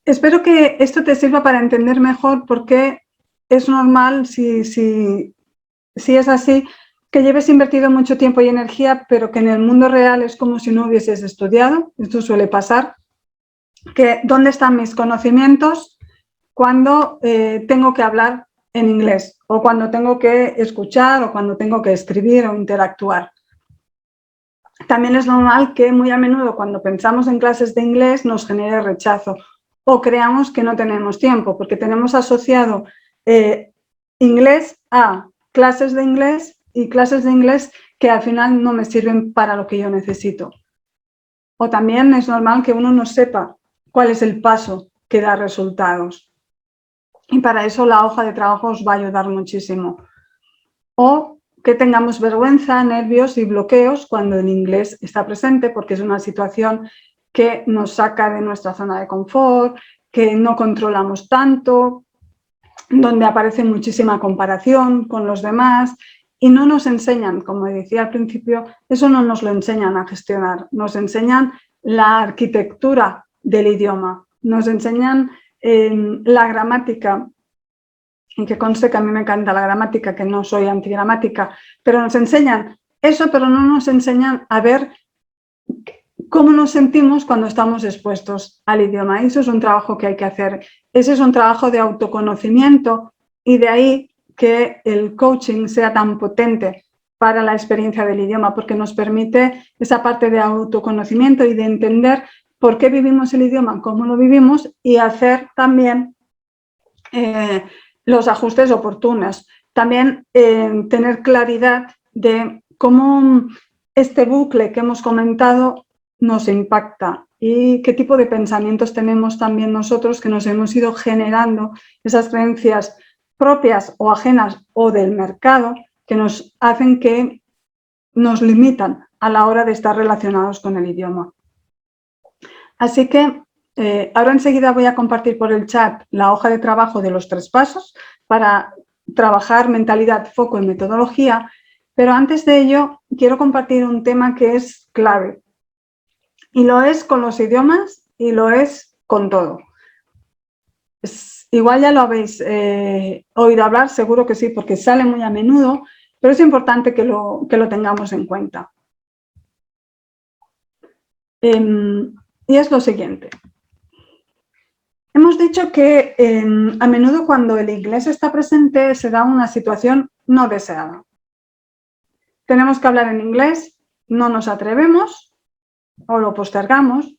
espero que esto te sirva para entender mejor por qué es normal, si es así, que lleves invertido mucho tiempo y energía, pero que en el mundo real es como si no hubieses estudiado. Esto suele pasar. Que, ¿dónde están mis conocimientos cuando tengo que hablar en inglés? O cuando tengo que escuchar, o cuando tengo que escribir o interactuar. También es normal que muy a menudo cuando pensamos en clases de inglés nos genere rechazo o creamos que no tenemos tiempo, porque tenemos asociado inglés a clases de inglés y clases de inglés que al final no me sirven para lo que yo necesito. O también es normal que uno no sepa cuál es el paso que da resultados. Y para eso la hoja de trabajo os va a ayudar muchísimo. O que tengamos vergüenza, nervios y bloqueos cuando el inglés está presente, porque es una situación que nos saca de nuestra zona de confort, que no controlamos tanto, donde aparece muchísima comparación con los demás y no nos enseñan, como decía al principio, eso no nos lo enseñan a gestionar, nos enseñan la arquitectura del idioma, nos enseñan la gramática, y que conste que a mí me encanta la gramática, que no soy antigramática, pero nos enseñan eso, pero no nos enseñan a ver cómo nos sentimos cuando estamos expuestos al idioma. Eso es un trabajo que hay que hacer. Ese es un trabajo de autoconocimiento y de ahí que el coaching sea tan potente para la experiencia del idioma, porque nos permite esa parte de autoconocimiento y de entender por qué vivimos el idioma, cómo lo vivimos y hacer también los ajustes oportunos. También tener claridad de cómo este bucle que hemos comentado nos impacta y qué tipo de pensamientos tenemos también nosotros que nos hemos ido generando, esas creencias propias o ajenas o del mercado que nos hacen que nos limitan a la hora de estar relacionados con el idioma. Así que ahora enseguida voy a compartir por el chat la hoja de trabajo de los 3 pasos para trabajar mentalidad, foco y metodología, pero antes de ello quiero compartir un tema que es clave y lo es con los idiomas y lo es con todo. Igual ya lo habéis oído hablar, seguro que sí, porque sale muy a menudo, pero es importante que lo tengamos en cuenta. Y es lo siguiente. Hemos dicho que a menudo cuando el inglés está presente se da una situación no deseada. Tenemos que hablar en inglés, no nos atrevemos o lo postergamos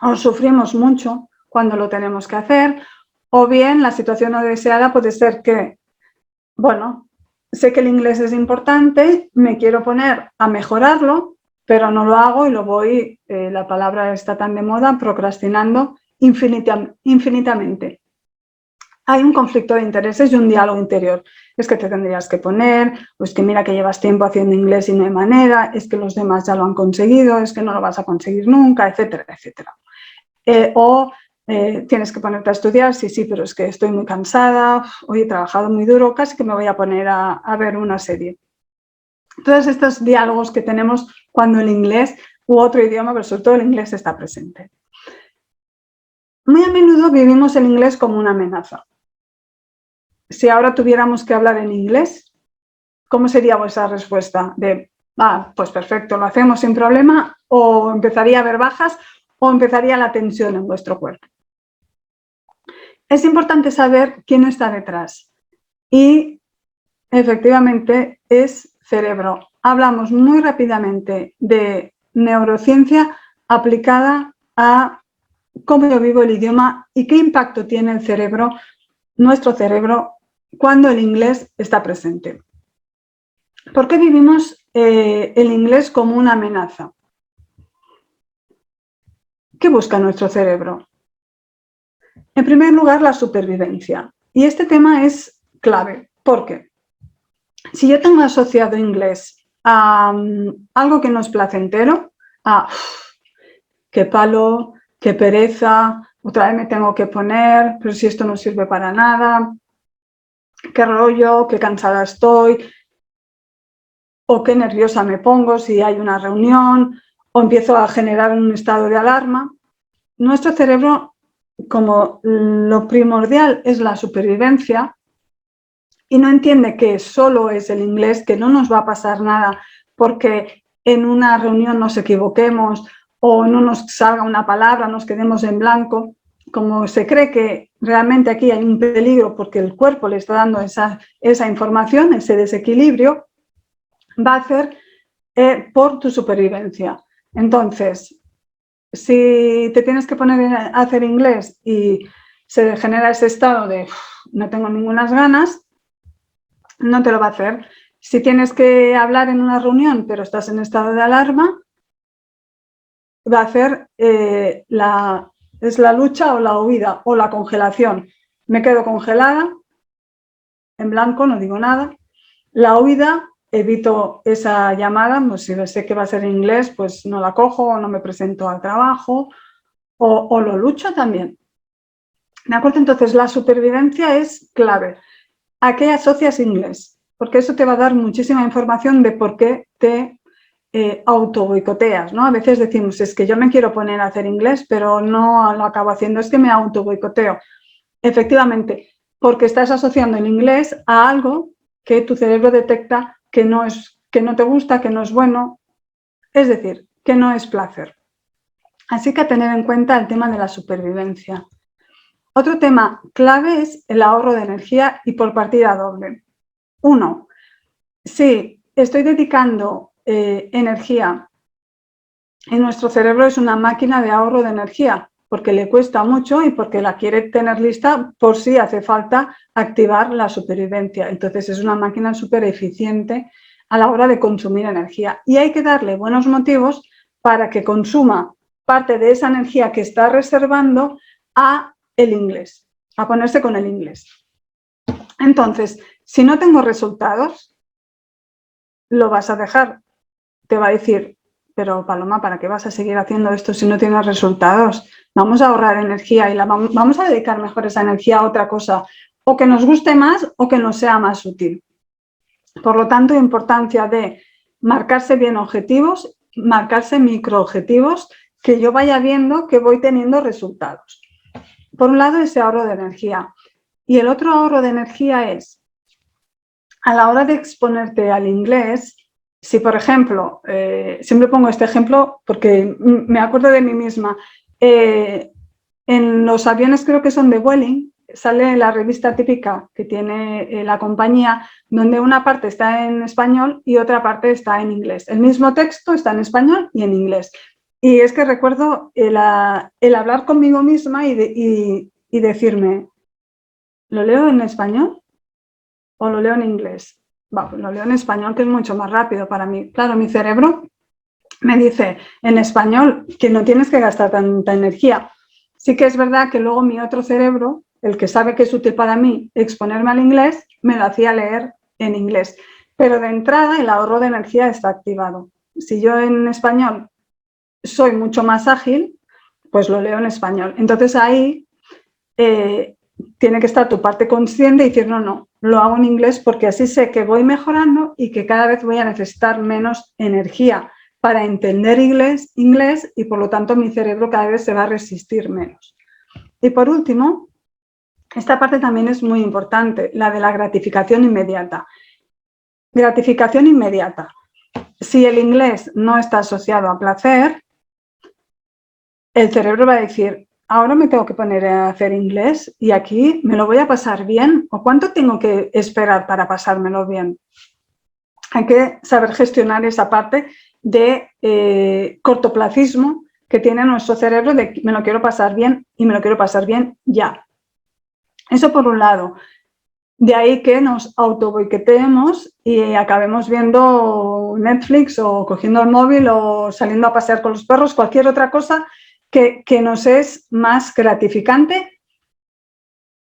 o sufrimos mucho cuando lo tenemos que hacer, o bien la situación no deseada puede ser que, bueno, sé que el inglés es importante, me quiero poner a mejorarlo, pero no lo hago y lo voy, la palabra está tan de moda, procrastinando infinitamente. Hay un conflicto de intereses y un diálogo interior. Es que te tendrías que poner, o es que mira que llevas tiempo haciendo inglés y no hay manera, es que los demás ya lo han conseguido, es que no lo vas a conseguir nunca, etcétera, etcétera. Tienes que ponerte a estudiar, sí, pero es que estoy muy cansada, hoy he trabajado muy duro, casi que me voy a poner a ver una serie. Todos estos diálogos que tenemos cuando el inglés u otro idioma, pero sobre todo el inglés, está presente. Muy a menudo vivimos el inglés como una amenaza. Si ahora tuviéramos que hablar en inglés, ¿cómo sería vuestra respuesta? De, pues perfecto, lo hacemos sin problema, o empezaría a haber bajas, o empezaría la tensión en vuestro cuerpo. es importante saber quién está detrás. Y efectivamente es cerebro. Hablamos muy rápidamente de neurociencia aplicada a cómo yo vivo el idioma y qué impacto tiene el cerebro, nuestro cerebro, cuando el inglés está presente. ¿Por qué vivimos el inglés como una amenaza? ¿Qué busca nuestro cerebro? En primer lugar, la supervivencia. Y este tema es clave. ¿Por qué? Si yo tengo asociado inglés a algo que no es placentero, a qué palo, qué pereza, otra vez me tengo que poner, pero si esto no sirve para nada, qué rollo, qué cansada estoy, o qué nerviosa me pongo si hay una reunión, o empiezo a generar un estado de alarma. Nuestro cerebro, como lo primordial es la supervivencia, y no entiende que solo es el inglés, que no nos va a pasar nada porque en una reunión nos equivoquemos o no nos salga una palabra, nos quedemos en blanco, como se cree que realmente aquí hay un peligro porque el cuerpo le está dando esa información, ese desequilibrio, va a hacer por tu supervivencia. Entonces, si te tienes que poner a hacer inglés y se genera ese estado de no tengo ninguna ganas, no te lo va a hacer. Si tienes que hablar en una reunión pero estás en estado de alarma, va a hacer es la lucha o la huida o la congelación. Me quedo congelada, en blanco, no digo nada. La huida, evito esa llamada, pues si sé que va a ser en inglés, pues no la cojo o no me presento al trabajo o lo lucho también. ¿De acuerdo? Entonces, la supervivencia es clave. ¿A qué asocias inglés? Porque eso te va a dar muchísima información de por qué te auto boicoteas, ¿no? A veces decimos, es que yo me quiero poner a hacer inglés, pero no lo acabo haciendo, es que me auto boicoteo. Efectivamente, porque estás asociando el inglés a algo que tu cerebro detecta que no te gusta, que no es bueno, es decir, que no es placer. Así que a tener en cuenta el tema de la supervivencia. Otro tema clave es el ahorro de energía y por partida doble. 1. Si estoy dedicando energía y nuestro cerebro es una máquina de ahorro de energía porque le cuesta mucho y porque la quiere tener lista por si hace falta activar la supervivencia. Entonces es una máquina súper eficiente a la hora de consumir energía y hay que darle buenos motivos para que consuma parte de esa energía que está reservando a el inglés, a ponerse con el inglés. Entonces, si no tengo resultados, lo vas a dejar. Te va a decir, pero Paloma, ¿para qué vas a seguir haciendo esto si no tienes resultados? Vamos a ahorrar energía y vamos a dedicar mejor esa energía a otra cosa, o que nos guste más o que nos sea más útil. Por lo tanto, importancia de marcarse bien objetivos, marcarse microobjetivos, que yo vaya viendo que voy teniendo resultados. Por un lado, ese ahorro de energía. Y el otro ahorro de energía es, a la hora de exponerte al inglés, si por ejemplo, siempre pongo este ejemplo porque me acuerdo de mí misma, en los aviones creo que son de Vueling, sale la revista típica que tiene la compañía, donde una parte está en español y otra parte está en inglés. El mismo texto está en español y en inglés. Y es que recuerdo el hablar conmigo misma y decirme, ¿lo leo en español o lo leo en inglés? Bueno, lo leo en español, que es mucho más rápido para mí. Claro, mi cerebro me dice en español que no tienes que gastar tanta energía. Sí que es verdad que luego mi otro cerebro, el que sabe que es útil para mí exponerme al inglés, me lo hacía leer en inglés. Pero de entrada el ahorro de energía está activado. Si yo en español soy mucho más ágil, pues lo leo en español. Entonces ahí tiene que estar tu parte consciente y decir, no, lo hago en inglés porque así sé que voy mejorando y que cada vez voy a necesitar menos energía para entender inglés y por lo tanto mi cerebro cada vez se va a resistir menos. Y por último, esta parte también es muy importante, la de la gratificación inmediata. Gratificación inmediata. Si el inglés no está asociado a placer, el cerebro va a decir, ahora me tengo que poner a hacer inglés y aquí me lo voy a pasar bien, o cuánto tengo que esperar para pasármelo bien. Hay que saber gestionar esa parte de cortoplacismo que tiene nuestro cerebro de me lo quiero pasar bien y me lo quiero pasar bien ya. Eso por un lado. De ahí que nos autoboicoteemos y acabemos viendo Netflix o cogiendo el móvil o saliendo a pasear con los perros, cualquier otra cosa que nos es más gratificante.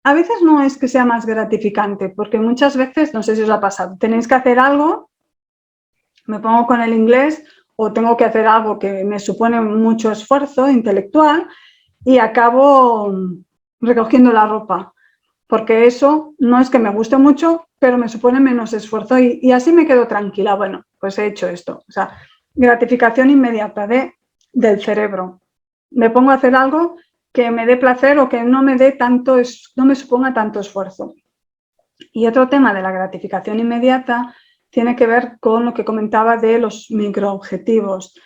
A veces no es que sea más gratificante, porque muchas veces, no sé si os ha pasado, tenéis que hacer algo, me pongo con el inglés o tengo que hacer algo que me supone mucho esfuerzo intelectual y acabo recogiendo la ropa, porque eso no es que me guste mucho, pero me supone menos esfuerzo y así me quedo tranquila. Bueno, pues he hecho esto. O sea, gratificación inmediata del cerebro. Me pongo a hacer algo que me dé placer o que no me dé tanto, no me suponga tanto esfuerzo. Y otro tema de la gratificación inmediata tiene que ver con lo que comentaba de los microobjetivos.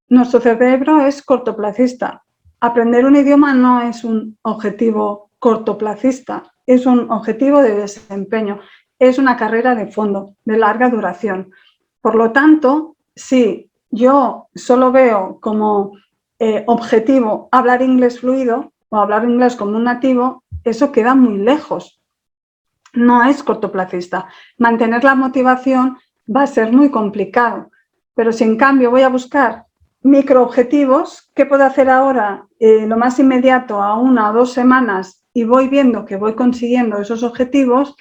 Nuestro cerebro es cortoplacista. Aprender un idioma no es un objetivo cortoplacista, es un objetivo de desempeño, es una carrera de fondo, de larga duración. Por lo tanto, si yo solo veo como objetivo hablar inglés fluido o hablar inglés como un nativo, eso queda muy lejos. No es cortoplacista. Mantener la motivación va a ser muy complicado. Pero si en cambio voy a buscar microobjetivos, ¿qué puedo hacer ahora? Lo más inmediato, a 1 o 2 semanas, y voy viendo que voy consiguiendo esos objetivos,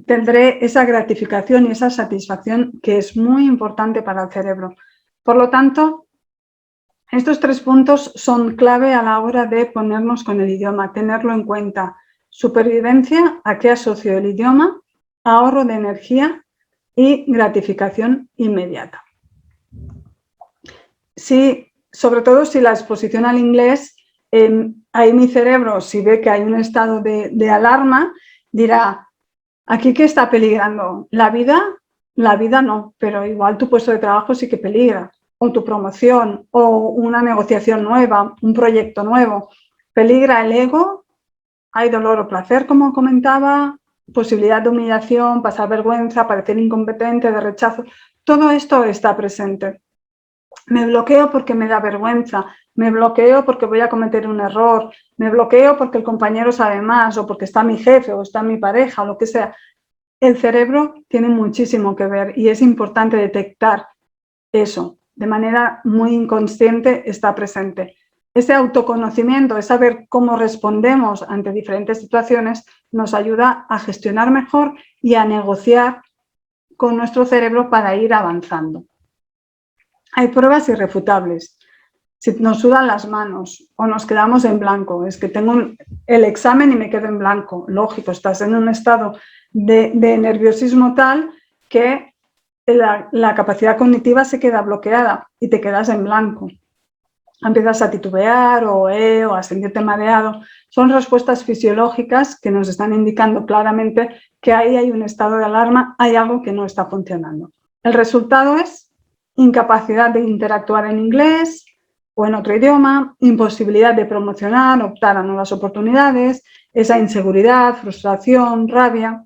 tendré esa gratificación y esa satisfacción que es muy importante para el cerebro. Por lo tanto, estos 3 puntos son clave a la hora de ponernos con el idioma, tenerlo en cuenta. Supervivencia, ¿a qué asocio el idioma? Ahorro de energía y gratificación inmediata. Sí, sobre todo si la exposición al inglés, ahí mi cerebro, si ve que hay un estado de alarma, dirá, ¿aquí qué está peligrando? ¿La vida? La vida no, pero igual tu puesto de trabajo sí que peligra, o tu promoción, o una negociación nueva, un proyecto nuevo. Peligra el ego, hay dolor o placer, como comentaba, posibilidad de humillación, pasar vergüenza, parecer incompetente, de rechazo. Todo esto está presente. Me bloqueo porque me da vergüenza, me bloqueo porque voy a cometer un error, me bloqueo porque el compañero sabe más, o porque está mi jefe, o está mi pareja, o lo que sea. El cerebro tiene muchísimo que ver y es importante detectar eso. De manera muy inconsciente está presente. Ese autoconocimiento, es saber cómo respondemos ante diferentes situaciones, nos ayuda a gestionar mejor y a negociar con nuestro cerebro para ir avanzando. Hay pruebas irrefutables. Si nos sudan las manos o nos quedamos en blanco, es que tengo el examen y me quedo en blanco. Lógico, estás en un estado de nerviosismo tal que la capacidad cognitiva se queda bloqueada y te quedas en blanco. Empiezas a titubear o a sentirte mareado. Son respuestas fisiológicas que nos están indicando claramente que ahí hay un estado de alarma, hay algo que no está funcionando. El resultado es incapacidad de interactuar en inglés o en otro idioma, imposibilidad de promocionar, optar a nuevas oportunidades, esa inseguridad, frustración, rabia,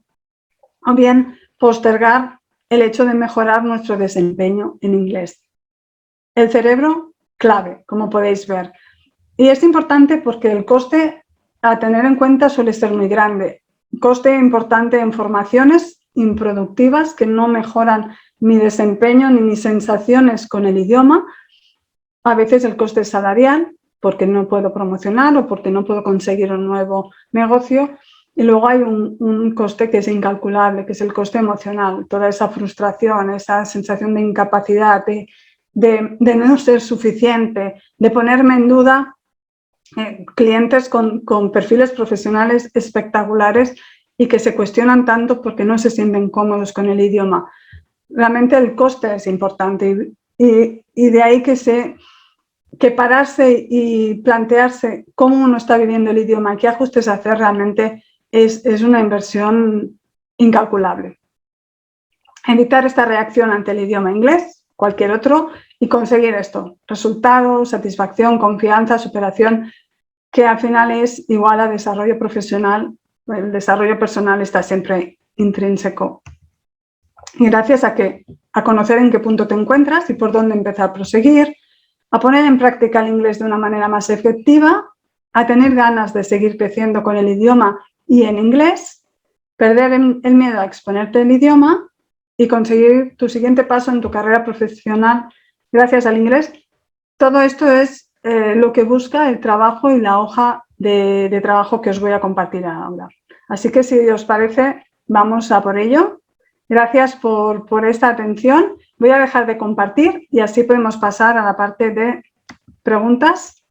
o bien postergar el hecho de mejorar nuestro desempeño en inglés. El cerebro, clave, como podéis ver. Y es importante porque el coste a tener en cuenta suele ser muy grande. Coste importante en formaciones improductivas que no mejoran mi desempeño ni mis sensaciones con el idioma. A veces el coste es salarial, porque no puedo promocionar o porque no puedo conseguir un nuevo negocio. Y luego hay un coste que es incalculable, que es el coste emocional. Toda esa frustración, esa sensación de incapacidad, de no ser suficiente, de ponerme en duda. Clientes con perfiles profesionales espectaculares y que se cuestionan tanto porque no se sienten cómodos con el idioma. Realmente el coste es importante y de ahí que pararse y plantearse cómo uno está viviendo el idioma, qué ajustes hacer, realmente es una inversión incalculable. Evitar esta reacción ante el idioma inglés, cualquier otro, y conseguir esto: resultados, satisfacción, confianza, superación. que al final es igual a desarrollo profesional. El desarrollo personal está siempre intrínseco. Y gracias a conocer en qué punto te encuentras y por dónde empezar a proseguir, a poner en práctica el inglés de una manera más efectiva, a tener ganas de seguir creciendo con el idioma y en inglés, perder el miedo a exponerte el idioma y conseguir tu siguiente paso en tu carrera profesional gracias al inglés. Todo esto es lo que busca el trabajo y la hoja de trabajo que os voy a compartir ahora. Así que si os parece, vamos a por ello. Gracias por esta atención. Voy a dejar de compartir y así podemos pasar a la parte de preguntas.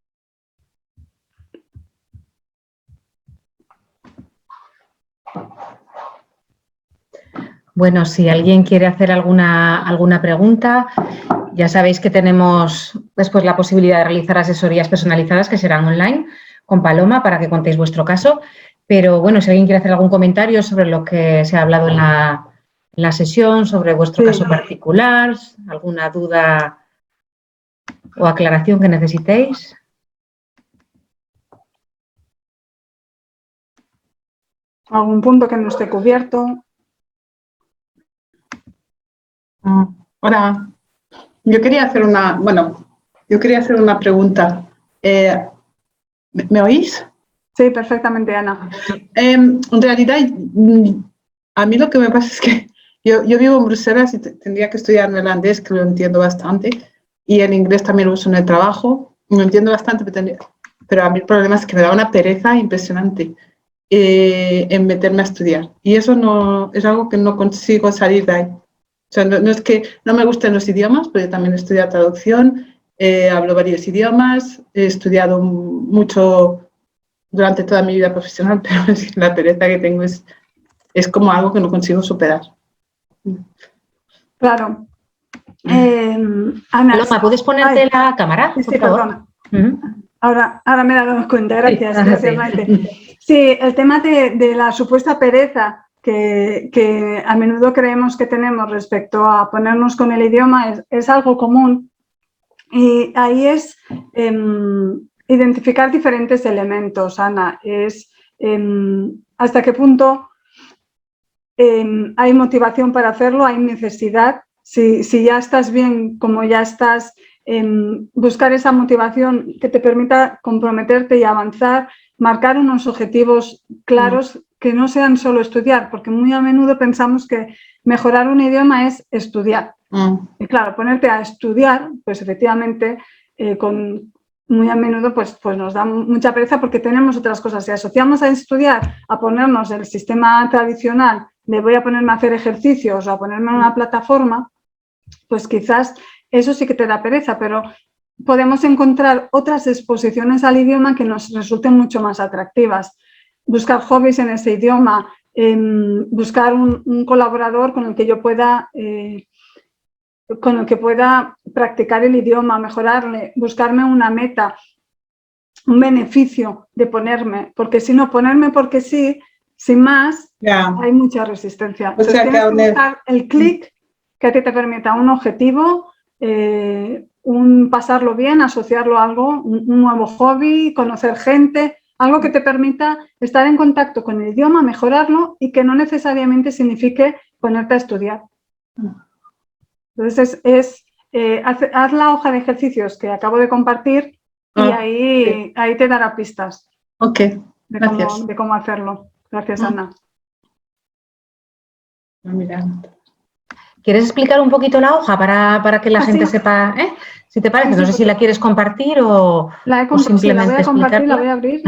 Bueno, si alguien quiere hacer alguna pregunta, ya sabéis que tenemos después la posibilidad de realizar asesorías personalizadas que serán online con Paloma para que contéis vuestro caso. Pero bueno, si alguien quiere hacer algún comentario sobre lo que se ha hablado en la sesión, sobre vuestro caso particular, alguna duda o aclaración que necesitéis. ¿Algún punto que no esté cubierto? Hola, yo quería hacer una pregunta. ¿Me oís? Sí, perfectamente, Ana. En realidad, a mí lo que me pasa es que yo vivo en Bruselas y tendría que estudiar neerlandés, que lo entiendo bastante, y el inglés también lo uso en el trabajo, lo entiendo bastante, pero a mí el problema es que me da una pereza impresionante en meterme a estudiar. Y eso no es algo que no consigo salir de ahí. O sea, no es que no me gusten los idiomas, pero yo también he estudiado traducción, hablo varios idiomas, he estudiado mucho durante toda mi vida profesional, pero la pereza que tengo es como algo que no consigo superar. Claro. Ana, Paloma, ¿puedes ponerte la cámara, por favor? Perdona. Ahora me he dado cuenta, gracias, sí, gracias, Maite. Sí, el tema de la supuesta pereza que a menudo creemos que tenemos respecto a ponernos con el idioma es algo común, y ahí es identificar diferentes elementos, Ana, es hasta qué punto hay motivación para hacerlo, hay necesidad, si ya estás bien, como ya estás, buscar esa motivación que te permita comprometerte y avanzar, marcar unos objetivos claros que no sean solo estudiar, porque muy a menudo pensamos que mejorar un idioma es estudiar. Y claro, ponerte a estudiar, pues efectivamente, muy a menudo pues nos da mucha pereza porque tenemos otras cosas. Si asociamos a estudiar a ponernos el sistema tradicional de voy a ponerme a hacer ejercicios o a ponerme en una plataforma, pues quizás eso sí que te da pereza, pero podemos encontrar otras exposiciones al idioma que nos resulten mucho más atractivas. Buscar hobbies en ese idioma, buscar un colaborador con el que yo pueda practicar el idioma, mejorarle, buscarme una meta, un beneficio de ponerme, porque si no, ponerme porque sí, sin más, hay mucha resistencia. Entonces tienes que buscar el clic que a ti te permita un objetivo, pasarlo bien, asociarlo a algo, un nuevo hobby, conocer gente, algo que te permita estar en contacto con el idioma, mejorarlo y que no necesariamente signifique ponerte a estudiar. Entonces haz la hoja de ejercicios que acabo de compartir y ahí te dará pistas de cómo hacerlo. Gracias, Ana. ¿Quieres explicar un poquito la hoja para que la gente sepa? Si te parece, no sé si la quieres compartir o simplemente la voy a compartir, la voy a abrir.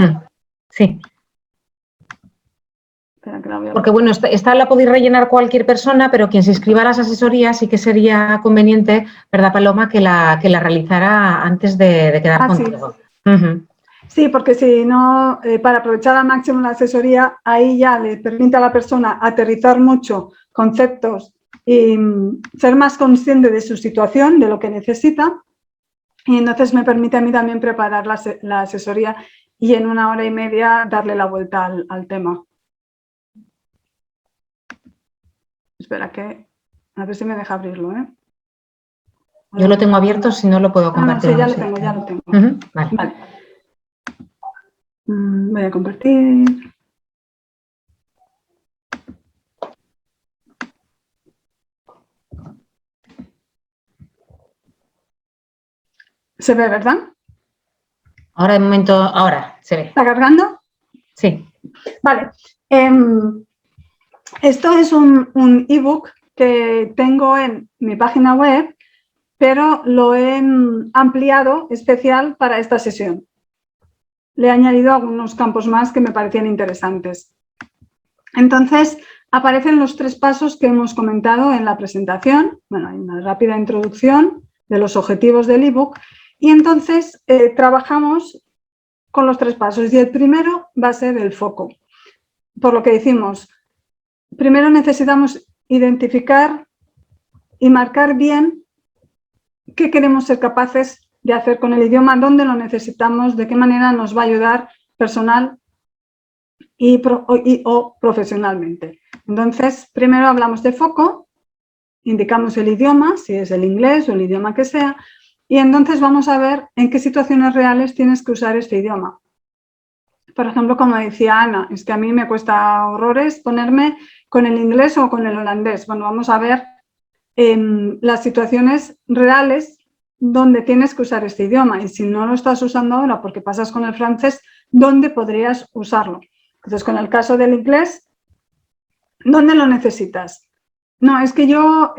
Sí. Porque bueno, esta la podéis rellenar cualquier persona, pero quien se inscriba a las asesorías sí que sería conveniente, ¿verdad, Paloma?, que la realizara antes de quedar contigo. Sí, porque si no, para aprovechar al máximo la asesoría, ahí ya le permite a la persona aterrizar mucho conceptos y ser más consciente de su situación, de lo que necesita, y entonces me permite a mí también preparar la asesoría y en 1 hora y media darle la vuelta al tema. Espera a ver si me deja abrirlo, ¿eh? Yo lo tengo abierto, si no lo puedo compartir. Sí, ya lo tengo. Vale. Voy a compartir. ¿Se ve, verdad? Ahora de momento, ahora se ve. ¿Está cargando? Sí. Vale. Esto es un ebook que tengo en mi página web, pero lo he ampliado especial para esta sesión. Le he añadido algunos campos más que me parecían interesantes. Entonces, aparecen los 3 pasos que hemos comentado en la presentación. Bueno, hay una rápida introducción de los objetivos del ebook y entonces trabajamos con los 3 pasos y el primero va a ser el foco. Por lo que decimos, primero necesitamos identificar y marcar bien qué queremos ser capaces de hacer con el idioma, dónde lo necesitamos, de qué manera nos va a ayudar personal o profesionalmente. Entonces, primero hablamos de foco, indicamos el idioma, si es el inglés o el idioma que sea, y entonces vamos a ver en qué situaciones reales tienes que usar este idioma. Por ejemplo, como decía Ana, es que a mí me cuesta horrores ponerme con el inglés o con el holandés. Bueno, vamos a ver las situaciones reales donde tienes que usar este idioma y si no lo estás usando ahora porque pasas con el francés, ¿dónde podrías usarlo? Entonces, con el caso del inglés, ¿dónde lo necesitas? No, es que yo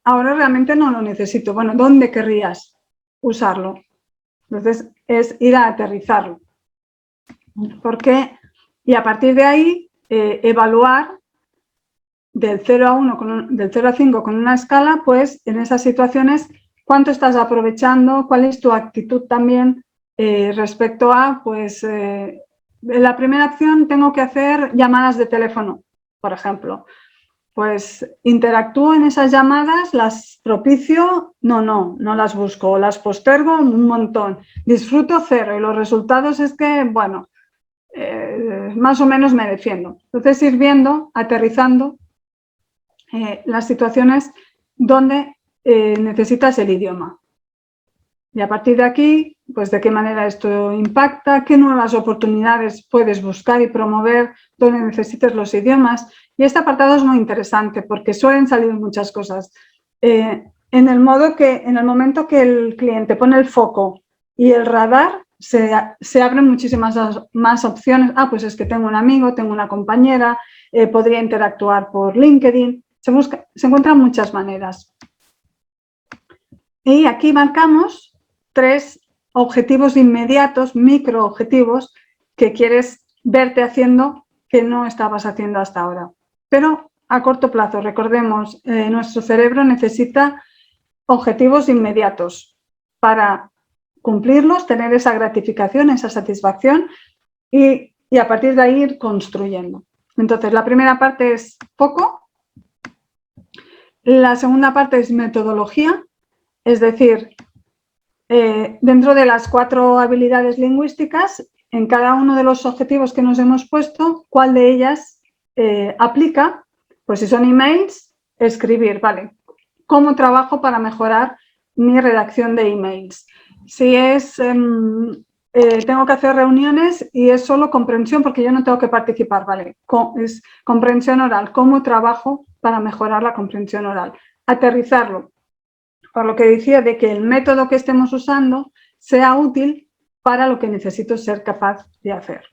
ahora realmente no lo necesito. Bueno, ¿dónde querrías usarlo? Entonces, es ir a aterrizarlo. Porque, y a partir de ahí, evaluar del 0 a 1, del 0 a 5 con una escala, pues en esas situaciones, ¿cuánto estás aprovechando? ¿Cuál es tu actitud también respecto a, pues, en la primera acción tengo que hacer llamadas de teléfono, por ejemplo. Pues interactúo en esas llamadas, las propicio, no las busco, las postergo un montón, disfruto 0 y los resultados es que, bueno, más o menos me defiendo. Entonces ir viendo, aterrizando las situaciones donde necesitas el idioma. Y a partir de aquí, pues de qué manera esto impacta, qué nuevas oportunidades puedes buscar y promover donde necesites los idiomas. Y este apartado es muy interesante porque suelen salir muchas cosas. En el momento que el cliente pone el foco y el radar, se abren muchísimas más opciones. Ah, pues es que tengo un amigo, tengo una compañera, podría interactuar por LinkedIn. Se encuentran muchas maneras. Y aquí marcamos 3 objetivos inmediatos, microobjetivos, que quieres verte haciendo que no estabas haciendo hasta ahora. Pero a corto plazo, recordemos, nuestro cerebro necesita objetivos inmediatos para cumplirlos, tener esa gratificación, esa satisfacción y a partir de ahí ir construyendo. Entonces, la primera parte es foco, la segunda parte es metodología, es decir, dentro de las 4 habilidades lingüísticas, en cada uno de los objetivos que nos hemos puesto, ¿cuál de ellas aplica? Pues si son emails, escribir, ¿vale? ¿Cómo trabajo para mejorar mi redacción de emails? Si es, tengo que hacer reuniones y es solo comprensión porque yo no tengo que participar, ¿vale? Es comprensión oral, ¿cómo trabajo para mejorar la comprensión oral? Aterrizarlo. Por lo que decía de que el método que estemos usando sea útil para lo que necesito ser capaz de hacer.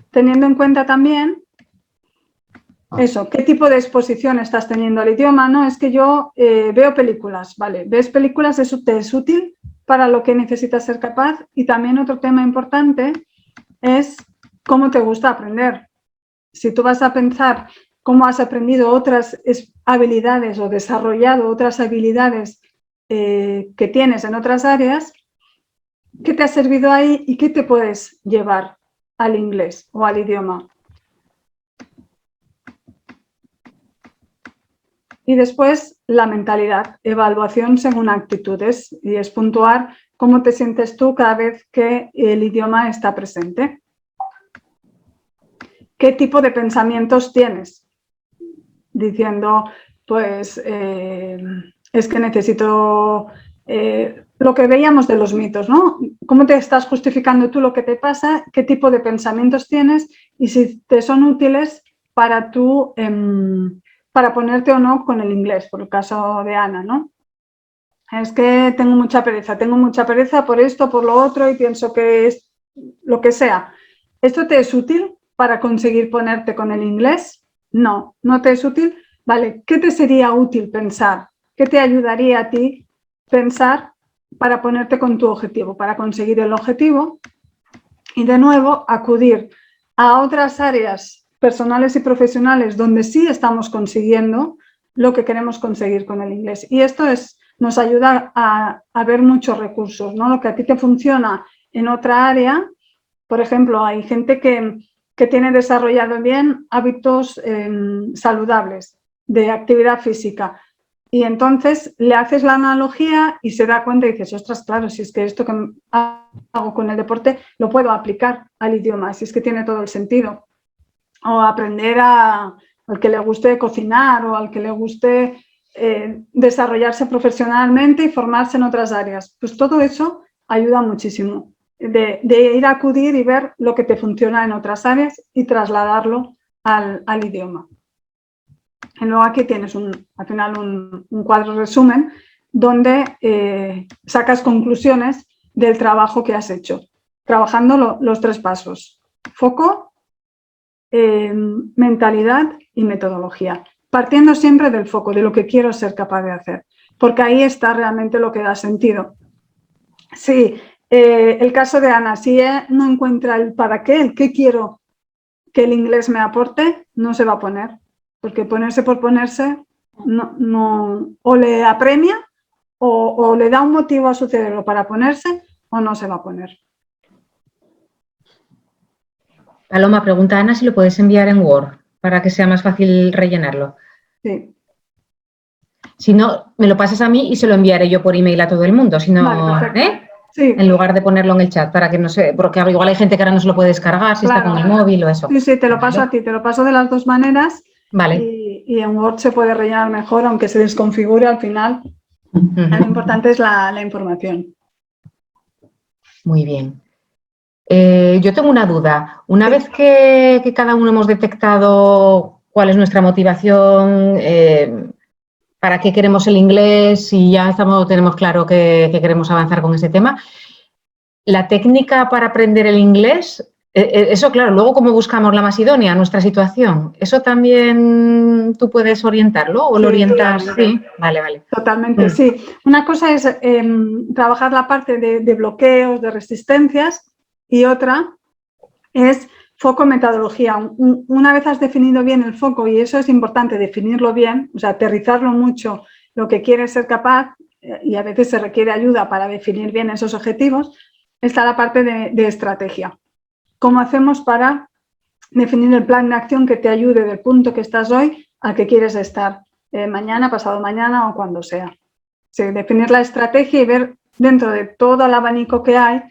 Teniendo en cuenta también eso, qué tipo de exposición estás teniendo al idioma, ¿no? Es que yo veo películas, ¿vale? ¿Ves películas? Eso te es útil para lo que necesitas ser capaz. Y también otro tema importante es cómo te gusta aprender. Si tú vas a pensar cómo has aprendido otras habilidades o desarrollado otras habilidades que tienes en otras áreas, ¿qué te ha servido ahí y qué te puedes llevar al inglés o al idioma? Y después la mentalidad, evaluación según actitudes y es puntuar cómo te sientes tú cada vez que el idioma está presente. ¿Qué tipo de pensamientos tienes? Diciendo, pues, es que necesito lo que veíamos de los mitos, ¿no? ¿Cómo te estás justificando tú lo que te pasa? ¿Qué tipo de pensamientos tienes? Y si te son útiles para tú, para ponerte o no con el inglés, por el caso de Ana, ¿no? Es que tengo mucha pereza por esto, por lo otro y pienso que es lo que sea. ¿Esto te es útil para conseguir ponerte con el inglés? No, no te es útil. Vale, ¿qué te sería útil pensar? ¿Qué te ayudaría a ti pensar para ponerte con tu objetivo, para conseguir el objetivo? Y de nuevo, acudir a otras áreas personales y profesionales donde sí estamos consiguiendo lo que queremos conseguir con el inglés. Y esto nos ayuda a ver muchos recursos, ¿no? Lo que a ti te funciona en otra área. Por ejemplo, hay gente que tiene desarrollado bien hábitos saludables de actividad física. Y entonces le haces la analogía y se da cuenta y dices, ostras, claro, si es que esto que hago con el deporte lo puedo aplicar al idioma, si es que tiene todo el sentido. O aprender al que le guste cocinar o al que le guste desarrollarse profesionalmente y formarse en otras áreas. Pues todo eso ayuda muchísimo. De ir a acudir y ver lo que te funciona en otras áreas y trasladarlo al idioma. Y luego aquí tienes al final un cuadro resumen donde sacas conclusiones del trabajo que has hecho, trabajando los 3 pasos: foco, mentalidad y metodología, partiendo siempre del foco, de lo que quiero ser capaz de hacer, porque ahí está realmente lo que da sentido. Sí, el caso de Ana, si no encuentra el para qué, el qué quiero que el inglés me aporte, no se va a poner, porque ponerse por ponerse no, o le apremia o le da un motivo a su cerebro para ponerse o no se va a poner. Paloma, pregunta a Ana si lo puedes enviar en Word para que sea más fácil rellenarlo. Sí. Si no, me lo pasas a mí y se lo enviaré yo por email a todo el mundo. Si no, vale, sí. En lugar de ponerlo en el chat, para que no se... Porque igual hay gente que ahora no se lo puede descargar si está con el móvil o eso. Sí, te lo paso a ti, te lo paso de las 2 maneras. Vale. Y en Word se puede rellenar mejor, aunque se desconfigure al final. Lo importante es la información. Muy bien. Yo tengo una duda. Una vez que cada uno hemos detectado cuál es nuestra motivación, para qué queremos el inglés y ya tenemos claro que queremos avanzar con ese tema, la técnica para aprender el inglés, eso claro, luego cómo buscamos la más idónea a nuestra situación, ¿eso también tú puedes orientarlo o lo orientas? Sí, vale. Totalmente, sí. Una cosa es trabajar la parte de bloqueos, de resistencias, y otra es foco, metodología. Una vez has definido bien el foco, y eso es importante, definirlo bien, o sea, aterrizarlo mucho, lo que quieres ser capaz, y a veces se requiere ayuda para definir bien esos objetivos, está la parte de estrategia. ¿Cómo hacemos para definir el plan de acción que te ayude del punto que estás hoy al que quieres estar mañana, pasado mañana o cuando sea? Sí, definir la estrategia y ver dentro de todo el abanico que hay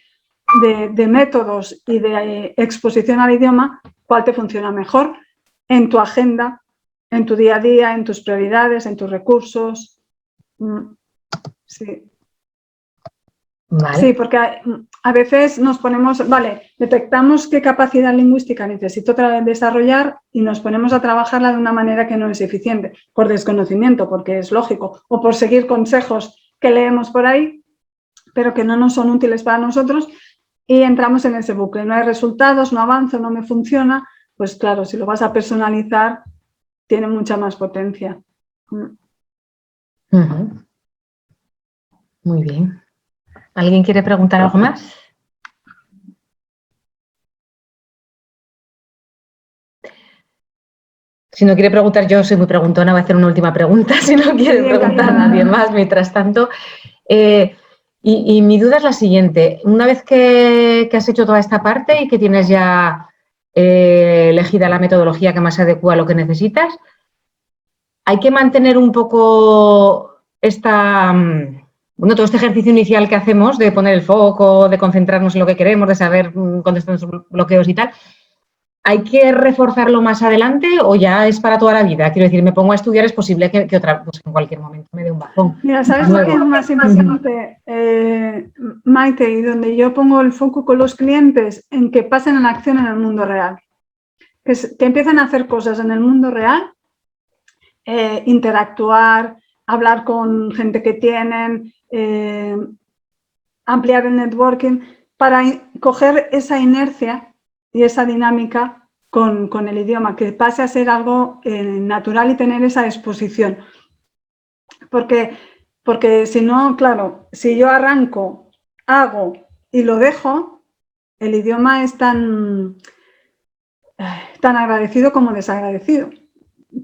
de métodos y de exposición al idioma, cuál te funciona mejor en tu agenda, en tu día a día, en tus prioridades, en tus recursos. Sí. Vale. Sí, porque a veces nos ponemos, detectamos qué capacidad lingüística necesito desarrollar y nos ponemos a trabajarla de una manera que no es eficiente, por desconocimiento, porque es lógico, o por seguir consejos que leemos por ahí, pero que no nos son útiles para nosotros, y entramos en ese bucle. No hay resultados, no avanzo, no me funciona. Pues claro, si lo vas a personalizar, tiene mucha más potencia. Muy bien. ¿Alguien quiere preguntar algo más? Si no quiere preguntar, yo soy muy preguntona, voy a hacer una última pregunta, si no quiere preguntar nadie más, mientras tanto. Y mi duda es la siguiente. Una vez que has hecho toda esta parte y que tienes ya elegida la metodología que más se adecua a lo que necesitas, hay que mantener un poco todo este ejercicio inicial que hacemos de poner el foco, de concentrarnos en lo que queremos, de saber dónde están los bloqueos y tal. ¿hay que reforzarlo más adelante o ya es para toda la vida? Quiero decir, me pongo a estudiar, es posible que otra, pues en cualquier momento me dé un bajón. Mira, ¿sabes lo que es más importante, Maite? Y donde yo pongo el foco con los clientes, en que pasen en acción en el mundo real. Que empiecen a hacer cosas en el mundo real, interactuar, hablar con gente que tienen, ampliar el networking, para coger esa inercia y esa dinámica con el idioma, que pase a ser algo natural y tener esa exposición. Porque si no, claro, si yo arranco, hago y lo dejo, el idioma es tan agradecido como desagradecido.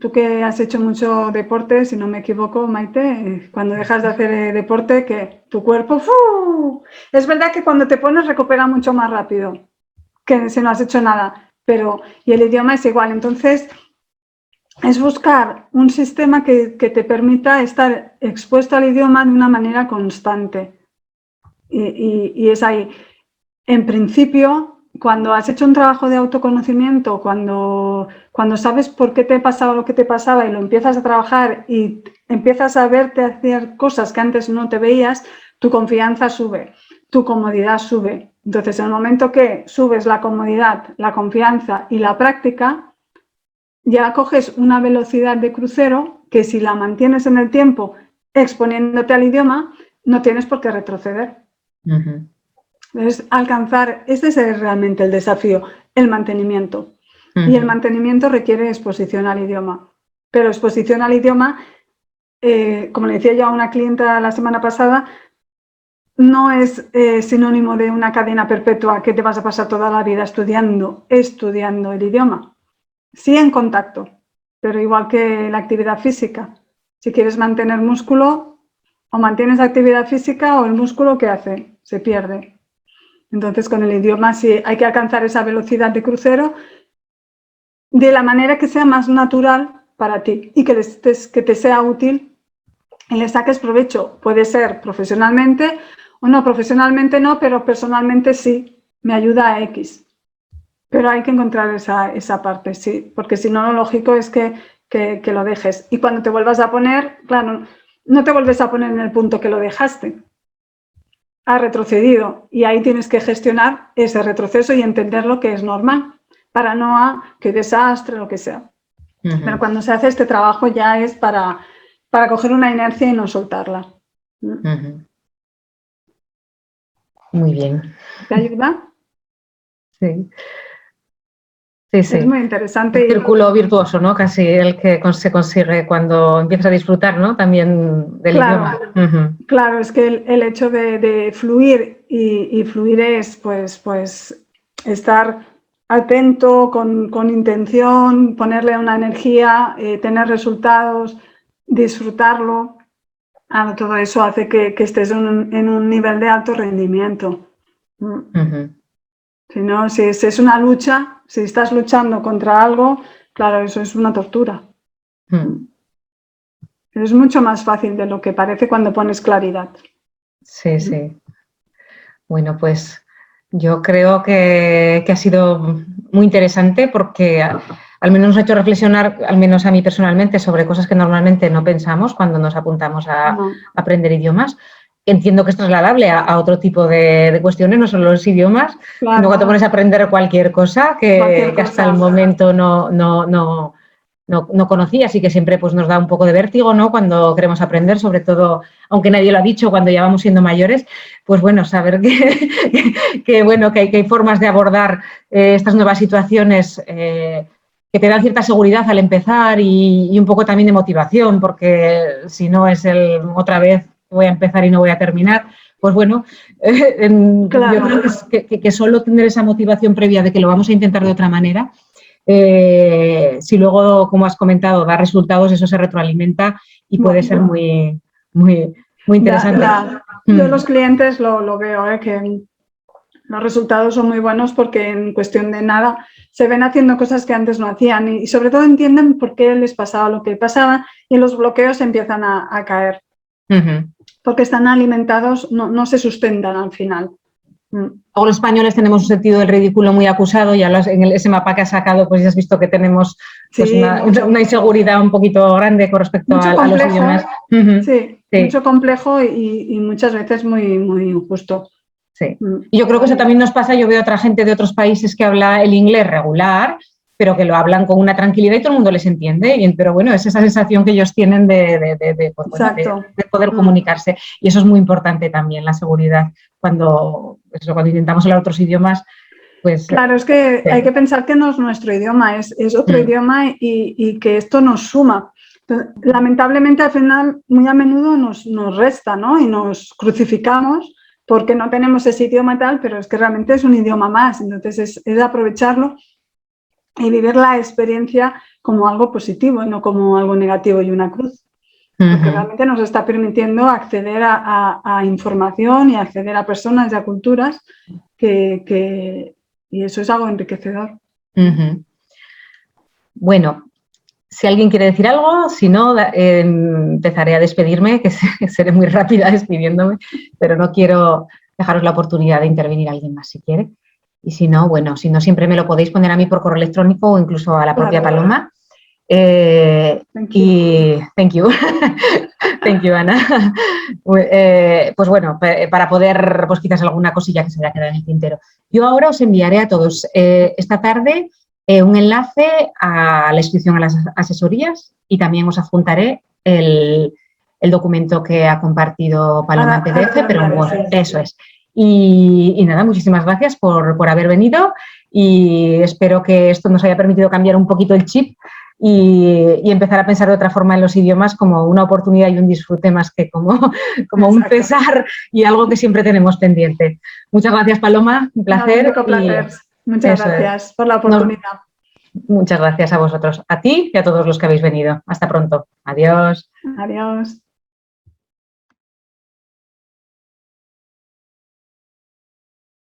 Tú que has hecho mucho deporte, si no me equivoco, Maite, cuando dejas de hacer deporte, que tu cuerpo, ¡fu! Es verdad que cuando te pones recupera mucho más rápido que si no has hecho nada, y el idioma es igual. Entonces, es buscar un sistema que te permita estar expuesto al idioma de una manera constante. Y es ahí. En principio, cuando has hecho un trabajo de autoconocimiento, cuando sabes por qué te pasaba lo que te pasaba y lo empiezas a trabajar y empiezas a verte hacer cosas que antes no te veías, tu confianza sube, tu comodidad sube. Entonces, en el momento que subes la comodidad, la confianza y la práctica, ya coges una velocidad de crucero que si la mantienes en el tiempo exponiéndote al idioma, no tienes por qué retroceder. Uh-huh. Es alcanzar, ese es realmente el desafío, el mantenimiento. Uh-huh. Y el mantenimiento requiere exposición al idioma. Pero exposición al idioma, como le decía yo a una clienta la semana pasada, no es sinónimo de una cadena perpetua que te vas a pasar toda la vida estudiando el idioma. Sí en contacto, pero igual que la actividad física. Si quieres mantener músculo, o mantienes actividad física o el músculo, ¿qué hace? Se pierde. Entonces, con el idioma sí hay que alcanzar esa velocidad de crucero de la manera que sea más natural para ti y que te sea útil y le saques provecho. Puede ser profesionalmente o no, profesionalmente no, pero personalmente sí, me ayuda a X. Pero hay que encontrar esa parte, sí, porque si no, lo lógico es que lo dejes. Y cuando te vuelvas a poner, claro, no te vuelves a poner en el punto que lo dejaste. Ha retrocedido y ahí tienes que gestionar ese retroceso y entender lo que es normal para no qué desastre, lo que sea. Uh-huh. Pero cuando se hace este trabajo ya es para coger una inercia y no soltarla. Uh-huh. Muy bien. ¿Te ayuda? Sí. Sí, sí. Es muy interesante. Un círculo virtuoso, ¿no? Casi el que se consigue cuando empiezas a disfrutar, ¿no? También del idioma. Uh-huh. Claro, es que el hecho de fluir y fluir es pues estar atento, con intención, ponerle una energía, tener resultados, disfrutarlo. Todo eso hace que estés en un nivel de alto rendimiento. Uh-huh. Si no, si es una lucha, si estás luchando contra algo, claro, eso es una tortura. Uh-huh. Es mucho más fácil de lo que parece cuando pones claridad. Sí, sí. Bueno, pues yo creo que ha sido muy interesante porque al menos nos ha hecho reflexionar, al menos a mí personalmente, sobre cosas que normalmente no pensamos cuando nos apuntamos a aprender idiomas. Entiendo que es trasladable a otro tipo de cuestiones, no solo los idiomas, claro, sino cuando te pones a aprender cualquier cosa que hasta el momento no conocías y que siempre pues, nos da un poco de vértigo, ¿no? Cuando queremos aprender, sobre todo, aunque nadie lo ha dicho, cuando ya vamos siendo mayores, pues bueno, saber que hay formas de abordar estas nuevas situaciones que te dan cierta seguridad al empezar y un poco también de motivación, porque si no es otra vez voy a empezar y no voy a terminar, pues bueno, claro. Yo creo que solo tener esa motivación previa de que lo vamos a intentar de otra manera, si luego, como has comentado, da resultados, eso se retroalimenta y puede ser muy, muy, muy interesante. Yo los clientes lo veo, que los resultados son muy buenos porque en cuestión de nada se ven haciendo cosas que antes no hacían y sobre todo entienden por qué les pasaba lo que pasaba y los bloqueos empiezan a caer. Uh-huh. Porque están alimentados, no se sustentan al final. Luego los españoles tenemos un sentido del ridículo muy acusado, ya en ese mapa que has sacado, pues ya has visto que tenemos pues, sí, una inseguridad un poquito grande con respecto a los idiomas. Sí, mucho complejo y muchas veces muy, muy injusto. Sí. Y yo creo que eso también nos pasa, yo veo a otra gente de otros países que habla el inglés regular, pero que lo hablan con una tranquilidad y todo el mundo les entiende, pero bueno, es esa sensación que ellos tienen de poder comunicarse, y eso es muy importante también, la seguridad, cuando intentamos hablar otros idiomas, pues... Claro, es que hay que pensar que no es nuestro idioma, es otro idioma y que esto nos suma. Entonces, lamentablemente, al final, muy a menudo nos resta, ¿no? Y nos crucificamos porque no tenemos ese idioma tal, pero es que realmente es un idioma más, entonces es aprovecharlo y vivir la experiencia como algo positivo y no como algo negativo y una cruz. Porque realmente nos está permitiendo acceder a información y acceder a personas y a culturas y eso es algo enriquecedor. Bueno, si alguien quiere decir algo, si no, empezaré a despedirme, que seré muy rápida despidiéndome, pero no quiero dejaros la oportunidad de intervenir a alguien más si quiere. Y si no, bueno, si no, siempre me lo podéis poner a mí por correo electrónico o incluso a la propia Paloma. Thank you. Thank you, Ana. Pues bueno, para poder, pues quizás alguna cosilla que se haya quedado en el tintero. Yo ahora os enviaré a todos esta tarde un enlace a la inscripción a las asesorías y también os adjuntaré el documento que ha compartido Paloma en PDF, pero bueno, eso es. Y nada, muchísimas gracias por haber venido y espero que esto nos haya permitido cambiar un poquito el chip y empezar a pensar de otra forma en los idiomas como una oportunidad y un disfrute más que como un pesar y algo que siempre tenemos pendiente. Muchas gracias, Paloma, un placer. Muchas gracias por la oportunidad. Muchas gracias a vosotros, a ti y a todos los que habéis venido. Hasta pronto. Adiós. Adiós.